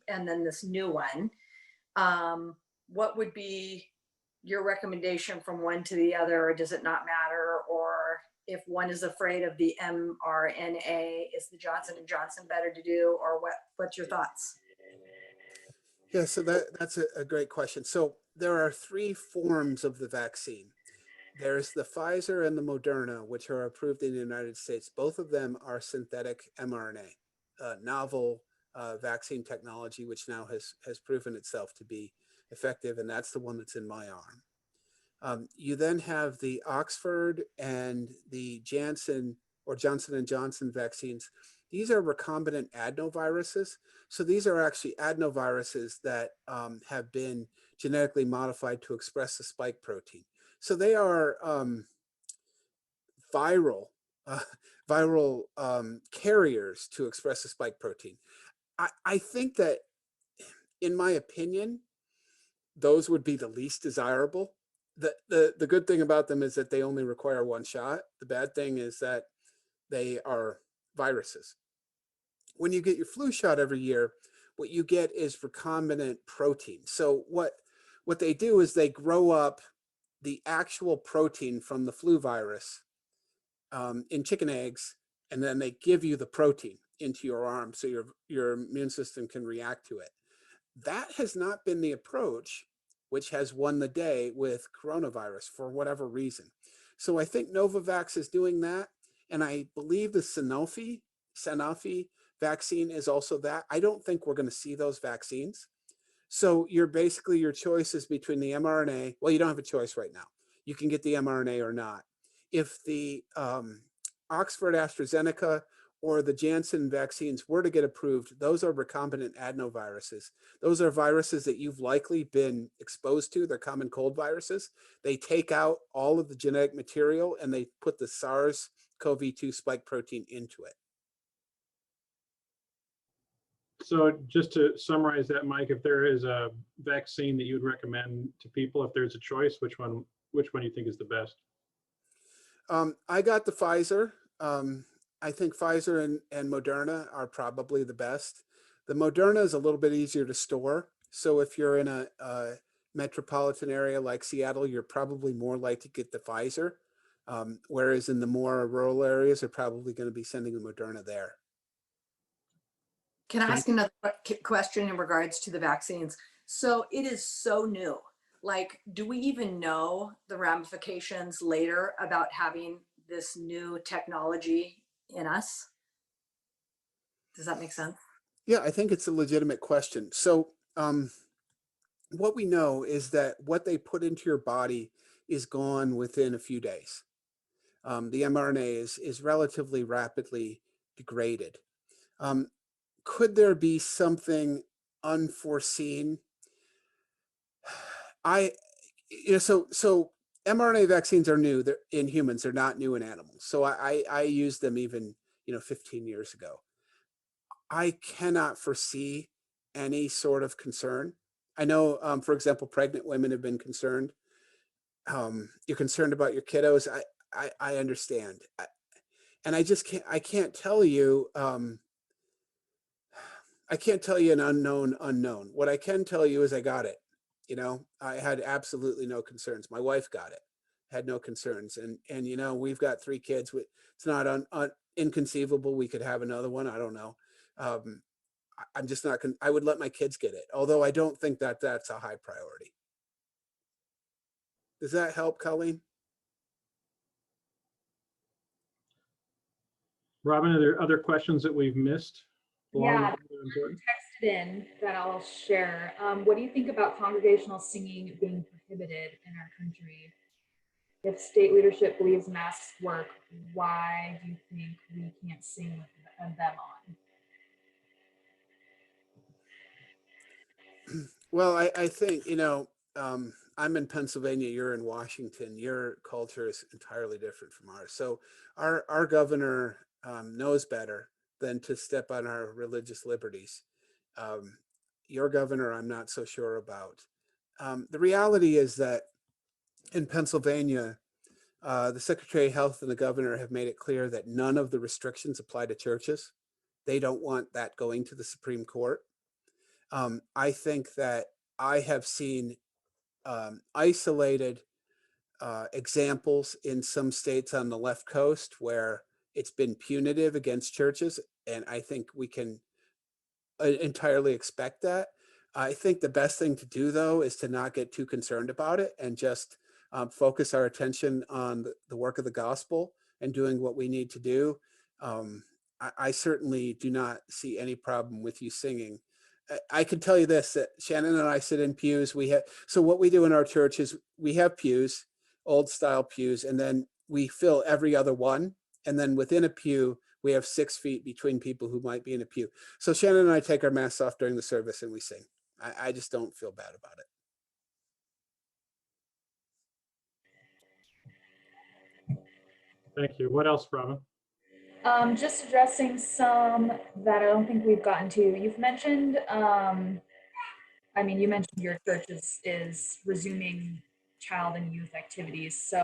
and then this new one. What would be your recommendation from one to the other, or does it not matter? Or if one is afraid of the mRNA, is the Johnson & Johnson better to do, or what's your thoughts? Yeah, so that's a great question. So there are 3 forms of the vaccine. There's the Pfizer and the Moderna, which are approved in the United States. Both of them are synthetic mRNA, novel vaccine technology, which now has proven itself to be effective, and that's the one that's in my arm. You then have the Oxford and the Janssen or Johnson & Johnson vaccines. These are recombinant adenoviruses. So these are actually adenoviruses that have been genetically modified to express the spike protein. So they are viral carriers to express the spike protein. I think that, in my opinion, those would be the least desirable. The good thing about them is that they only require 1 shot. The bad thing is that they are viruses. When you get your flu shot every year, what you get is recombinant protein. So what they do is they grow up the actual protein from the flu virus in chicken eggs, and then they give you the protein into your arm so your immune system can react to it. That has not been the approach which has won the day with coronavirus for whatever reason. So I think Novavax is doing that, and I believe the Sanofi vaccine is also that. I don't think we're going to see those vaccines. So your choice is between the mRNA. Well, you don't have a choice right now. You can get the mRNA or not. If the Oxford AstraZeneca or the Janssen vaccines were to get approved, those are recombinant adenoviruses. Those are viruses that you've likely been exposed to. They're common cold viruses. They take out all of the genetic material and they put the SARS-CoV-2 spike protein into it. So just to summarize that, Mike, if there is a vaccine that you would recommend to people, if there's a choice, which one do you think is the best? I got the Pfizer. I think Pfizer and Moderna are probably the best. The Moderna is a little bit easier to store. So if you're in a metropolitan area like Seattle, you're probably more likely to get the Pfizer. Whereas in the more rural areas, they're probably going to be sending the Moderna there. Can I ask another question in regards to the vaccines? So it is so new. Like, do we even know the ramifications later about having this new technology in us? Does that make sense? Yeah, I think it's a legitimate question. So what we know is that what they put into your body is gone within a few days. The mRNA is relatively rapidly degraded. Could there be something unforeseen? So mRNA vaccines are new. They're in humans. They're not new in animals. So I used them even 15 years ago. I cannot foresee any sort of concern. I know, for example, pregnant women have been concerned. You're concerned about your kiddos. I understand, and I can't tell you. I can't tell you an unknown. What I can tell you is I got it. I had absolutely no concerns. My wife got it. had no concerns. And you know, we've got 3 kids. It's not inconceivable we could have another one. I don't know. I'm just not. I would let my kids get it, although I don't think that that's a high priority. Does that help, Colleen? Robin, are there other questions that we've missed? Yeah, texted in that I'll share. What do you think about congregational singing being prohibited in our country? If state leadership believes masks work, why do you think we can't sing with them on? Well, I think, you know, I'm in Pennsylvania, you're in Washington. Your culture is entirely different from ours. So our governor knows better than to step on our religious liberties. Um, your governor, I'm not so sure about. The reality is that in Pennsylvania, the Secretary of Health and the governor have made it clear that none of the restrictions apply to churches. They don't want that going to the Supreme Court. I think that I have seen isolated examples in some states on the left coast where it's been punitive against churches, and I think we can entirely expect that. I think the best thing to do, though, is to not get too concerned about it and just focus our attention on the work of the gospel and doing what we need to do. I certainly do not see any problem with you singing. I can tell you this, that Shannon and I sit in pews. So what we do in our church is we have pews, old style pews, and then we fill every other one. And then within a pew, we have 6 feet between people who might be in a pew. So Shannon and I take our masks off during the service and we sing. I just don't feel bad about it. Thank you. What else, Robin? Just addressing some that I don't think we've gotten to. You've mentioned, you mentioned your church is resuming child and youth activities. So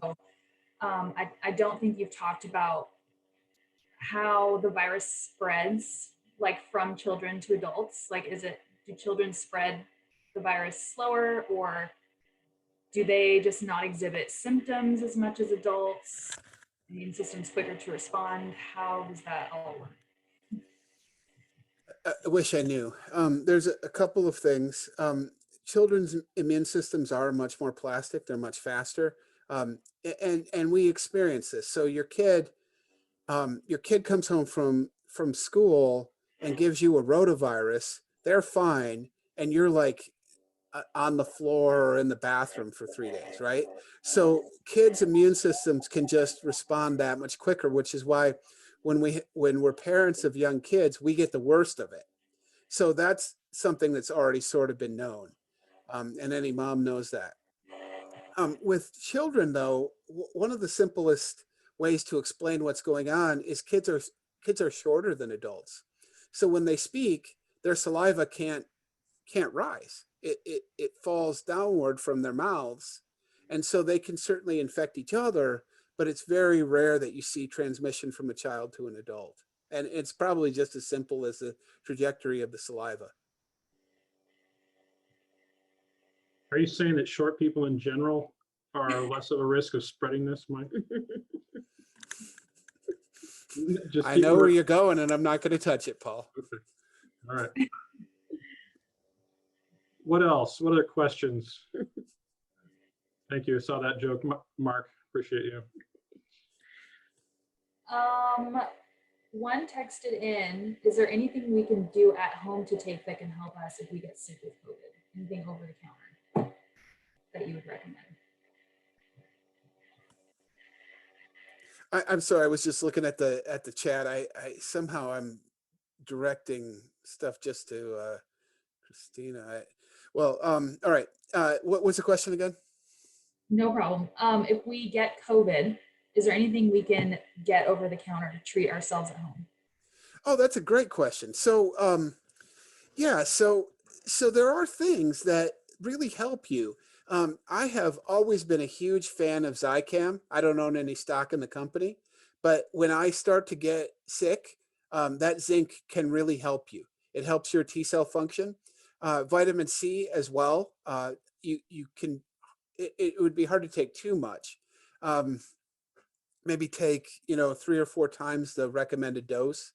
I don't think you've talked about how the virus spreads, like from children to adults. Like, do children spread the virus slower, or do they just not exhibit symptoms as much as adults? Immune system's quicker to respond. How does that all work? I wish I knew. There's a couple of things. Children's immune systems are much more plastic. They're much faster. And we experience this. So your kid comes home from school and gives you a rotavirus. They're fine. And you're like on the floor or in the bathroom for 3 days, right? So kids' immune systems can just respond that much quicker, which is why when we're parents of young kids, we get the worst of it. So that's something that's already sort of been known, and any mom knows that. With children, though, one of the simplest ways to explain what's going on is kids are shorter than adults, so when they speak, their saliva can't rise. It falls downward from their mouths, and so they can certainly infect each other, but it's very rare that you see transmission from a child to an adult. And it's probably just as simple as the trajectory of the saliva. Are you saying that short people in general are less of a risk of spreading this, Mike? I know where you're going, and I'm not going to touch it, Paul. Okay. All right. What else? What other questions? Thank you. I saw that joke, Mark. Appreciate you. One texted in, is there anything we can do at home to take that can help us if we get sick with COVID? Anything over the counter that you would recommend? I'm sorry. I was just looking at the chat. I somehow I'm directing stuff just to Christina. All right. What was the question again? No problem. If we get COVID, is there anything we can get over the counter to treat ourselves at home? Oh, that's a great question. So, yeah, so there are things that really help you. I have always been a huge fan of Zicam. I don't own any stock in the company, but when I start to get sick, that zinc can really help you. It helps your T cell function. Vitamin C as well. You can. It would be hard to take too much. maybe take, 3 or 4 times the recommended dose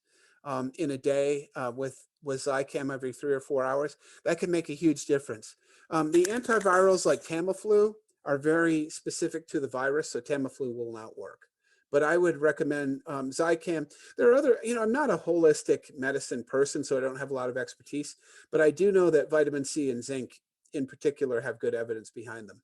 in a day with Zicam every 3 or 4 hours, that can make a huge difference. The antivirals like Tamiflu are very specific to the virus, so Tamiflu will not work. But I would recommend Zicam. There are other, I'm not a holistic medicine person, so I don't have a lot of expertise, but I do know that vitamin C and zinc in particular have good evidence behind them.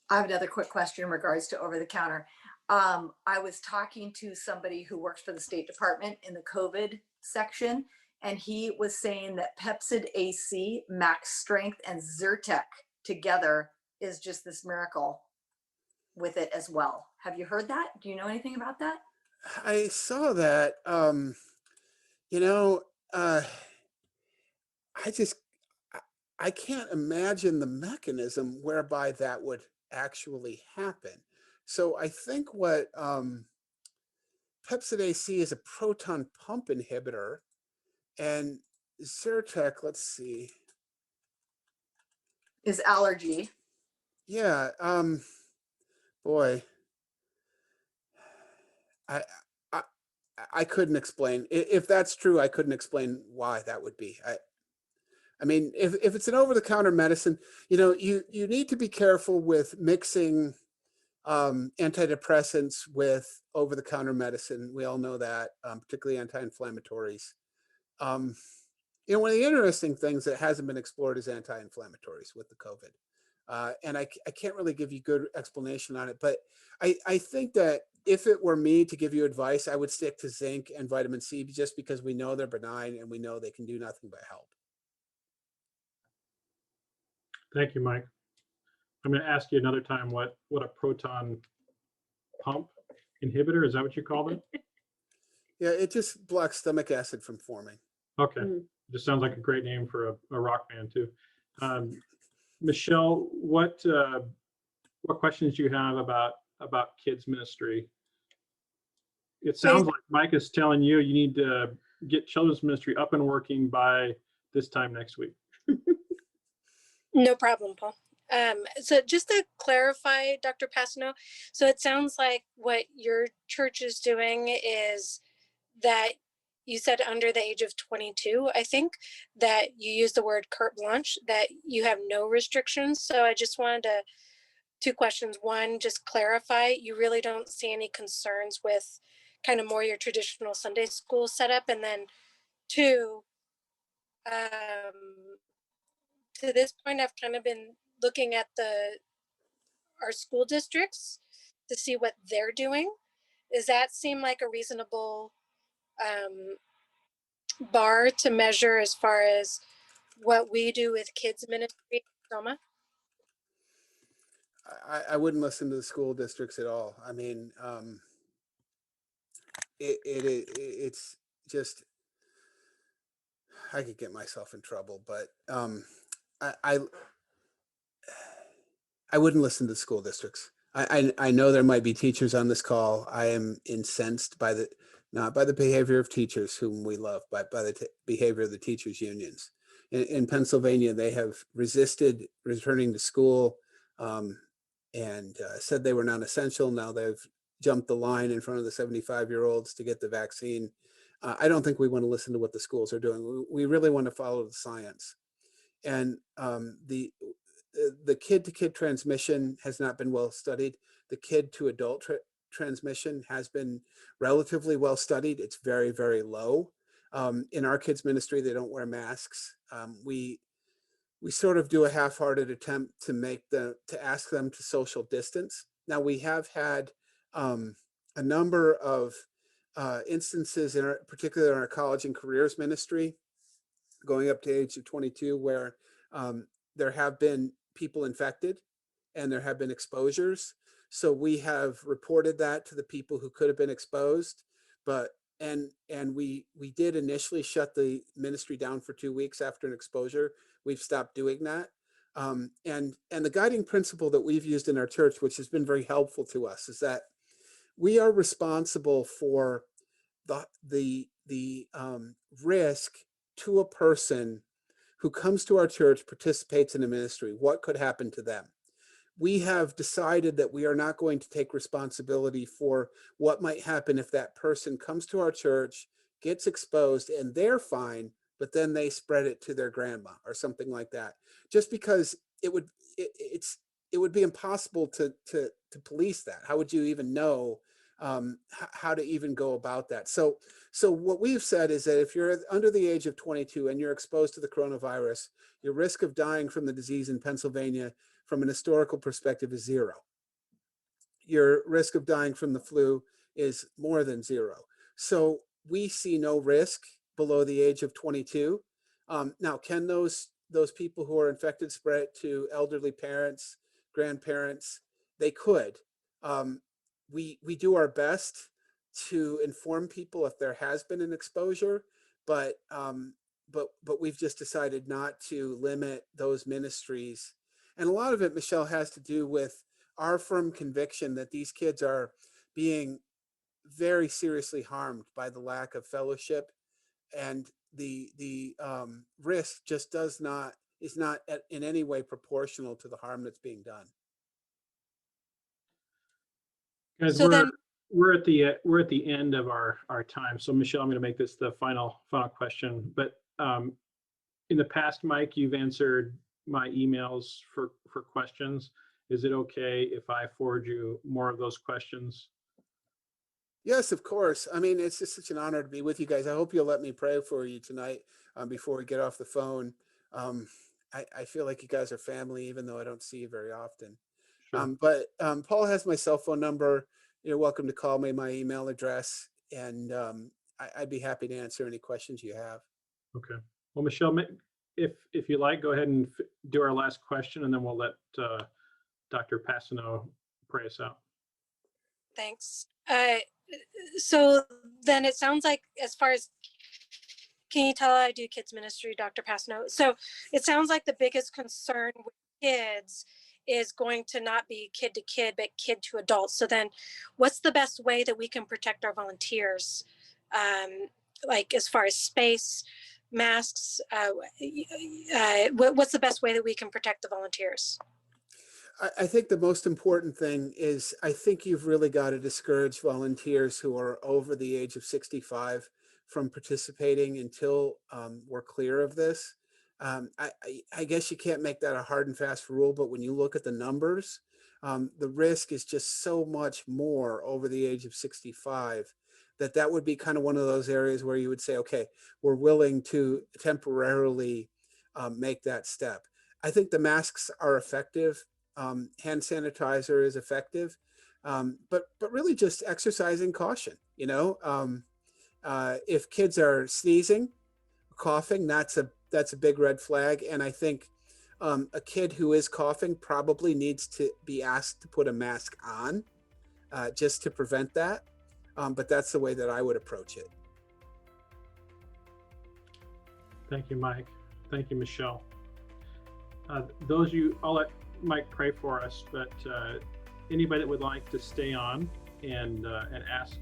I have another quick question in regards to over the counter. I was talking to somebody who works for the State Department in the COVID section, and he was saying that Pepsid AC, Max Strength, and Zyrtec together is just this miracle with it as well. Have you heard that? Do you know anything about that? I saw that. I just I can't imagine the mechanism whereby that would actually happen. So I think what Pepsid AC is a proton pump inhibitor, and Zyrtec, let's see. Is allergy. Yeah, boy, I, I I couldn't explain. If that's true, I couldn't explain why that would be. I mean, if it's an over-the-counter medicine, you need to be careful with mixing antidepressants with over-the-counter medicine. We all know that, particularly anti-inflammatories. One of the interesting things that hasn't been explored is anti-inflammatories with the COVID. And I can't really give you good explanation on it, but I think that if it were me to give you advice, I would stick to zinc and vitamin C just because we know they're benign and we know they can do nothing but help. Thank you, Mike. I'm going to ask you another time what a proton pump inhibitor, is that what you called it? Yeah, it just blocks stomach acid from forming. Okay. Just sounds like a great name for a rock band too. Michelle, what questions do you have about kids ministry? It sounds like Mike is telling you need to get children's ministry up and working by this time next week. No problem, Paul. So just to clarify, Dr. Passineau, so it sounds like what your church is doing is that you said under the age of 22, I think, that you use the word carte blanche, that you have no restrictions. So I just wanted to, 2 questions. One, just clarify, you really don't see any concerns with kind of more your traditional Sunday school setup. And then 2, to this point, I've kind of been looking at our school districts to see what they're doing. Does that seem like a reasonable bar to measure as far as what we do with kids ministry, Soma? I wouldn't listen to the school districts at all. I mean, it's just, I could get myself in trouble, but I wouldn't listen to the school districts. I know there might be teachers on this call. I am incensed by not by the behavior of teachers whom we love, but by the behavior of the teachers unions. In Pennsylvania, they have resisted returning to school and said they were non-essential. Now they've jumped the line in front of the 75-year-olds to get the vaccine. I don't think we want to listen to what the schools are doing. We really want to follow the science. And the kid-to-kid transmission has not been well studied. The kid-to-adult transmission has been relatively well studied. It's very, very low. In our kids' ministry, they don't wear masks. We sort of do a half-hearted attempt to ask them to social distance. Now, we have had a number of instances, particularly in our college and careers ministry, going up to the age of 22, where there have been people infected and there have been exposures. So we have reported that to the people who could have been exposed, and we did initially shut the ministry down for 2 weeks after an exposure. We've stopped doing that. And the guiding principle that we've used in our church, which has been very helpful to us, is that we are responsible for the risk to a person who comes to our church, participates in a ministry. What could happen to them? we have decided that we are not going to take responsibility for what might happen if that person comes to our church, gets exposed, and they're fine, but then they spread it to their grandma or something like that. Just because it would be impossible to police that. How would you even know how to even go about that? So what we've said is that if you're under the age of 22 and you're exposed to the coronavirus, your risk of dying from the disease in Pennsylvania from an historical perspective is 0. Your risk of dying from the flu is more than 0. So we see no risk below the age of 22. Now, can those people who are infected spread it to elderly parents, grandparents? They could. We do our best to inform people if there has been an exposure, but we've just decided not to limit those ministries. And a lot of it, Michelle, has to do with our firm conviction that these kids are being very seriously harmed by the lack of fellowship, and the risk just is not in any way proportional to the harm that's being done. Guys, So then, we're at the end of our time. So Michelle, I'm going to make this the final question. But in the past, Mike, you've answered my emails for questions. Is it okay if I forward you more of those questions? Yes, of course. I mean, it's just such an honor to be with you guys. I hope you'll let me pray for you tonight before we get off the phone. I feel like you guys are family, even though I don't see you very often. Sure. But Paul has my cell phone number. You're welcome to call me, my email address, and I'd be happy to answer any questions you have. Okay. Well, Michelle, if you like, go ahead and do our last question, and then we'll let Dr. Passineau pray us out. thanks. So then it sounds like, as far as, can you tell I do kids ministry, Dr. Passineau? So it sounds like the biggest concern with kids is going to not be kid to kid, but kid to adults. So then what's the best way that we can protect our volunteers? Like as far as space, masks, what's the best way that we can protect the volunteers? I think the most important thing is, I think you've really got to discourage volunteers who are over the age of 65 from participating until we're clear of this. I guess you can't make that a hard and fast rule, but when you look at the numbers, the risk is just so much more over the age of 65 that would be kind of one of those areas where you would say, okay, we're willing to temporarily make that step. I think the masks are effective. Hand sanitizer is effective, but really just exercising caution. If kids are sneezing, coughing, that's a big red flag. And I think a kid who is coughing probably needs to be asked to put a mask on just to prevent that. But that's the way that I would approach it. Thank you, Mike. Thank you, Michelle. I'll let Mike pray for us, but anybody that would like to stay on and ask,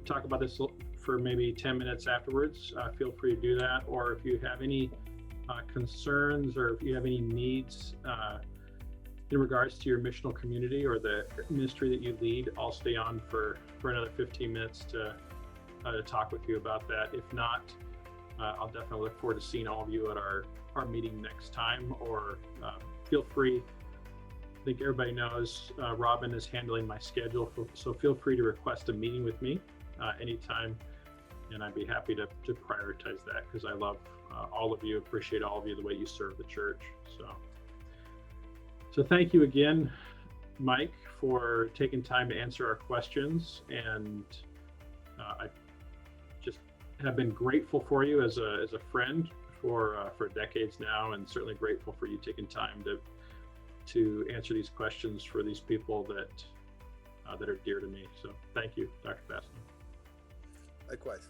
talk about this for maybe 10 minutes afterwards, feel free to do that. Or if you have any concerns, or if you have any needs in regards to your missional community or the ministry that you lead, I'll stay on for another 15 minutes to talk with you about that. If not, I'll definitely look forward to seeing all of you at our meeting next time. Or feel free, I think everybody knows Robin is handling my schedule, so feel free to request a meeting with me anytime, and I'd be happy to prioritize that, because I love all of you, appreciate all of you, the way you serve the church. So thank you again, Mike, for taking time to answer our questions, and I just have been grateful for you as a friend for decades now, and certainly grateful for you taking time to answer these questions for these people that are dear to me. So thank you, Dr. Passineau. Likewise.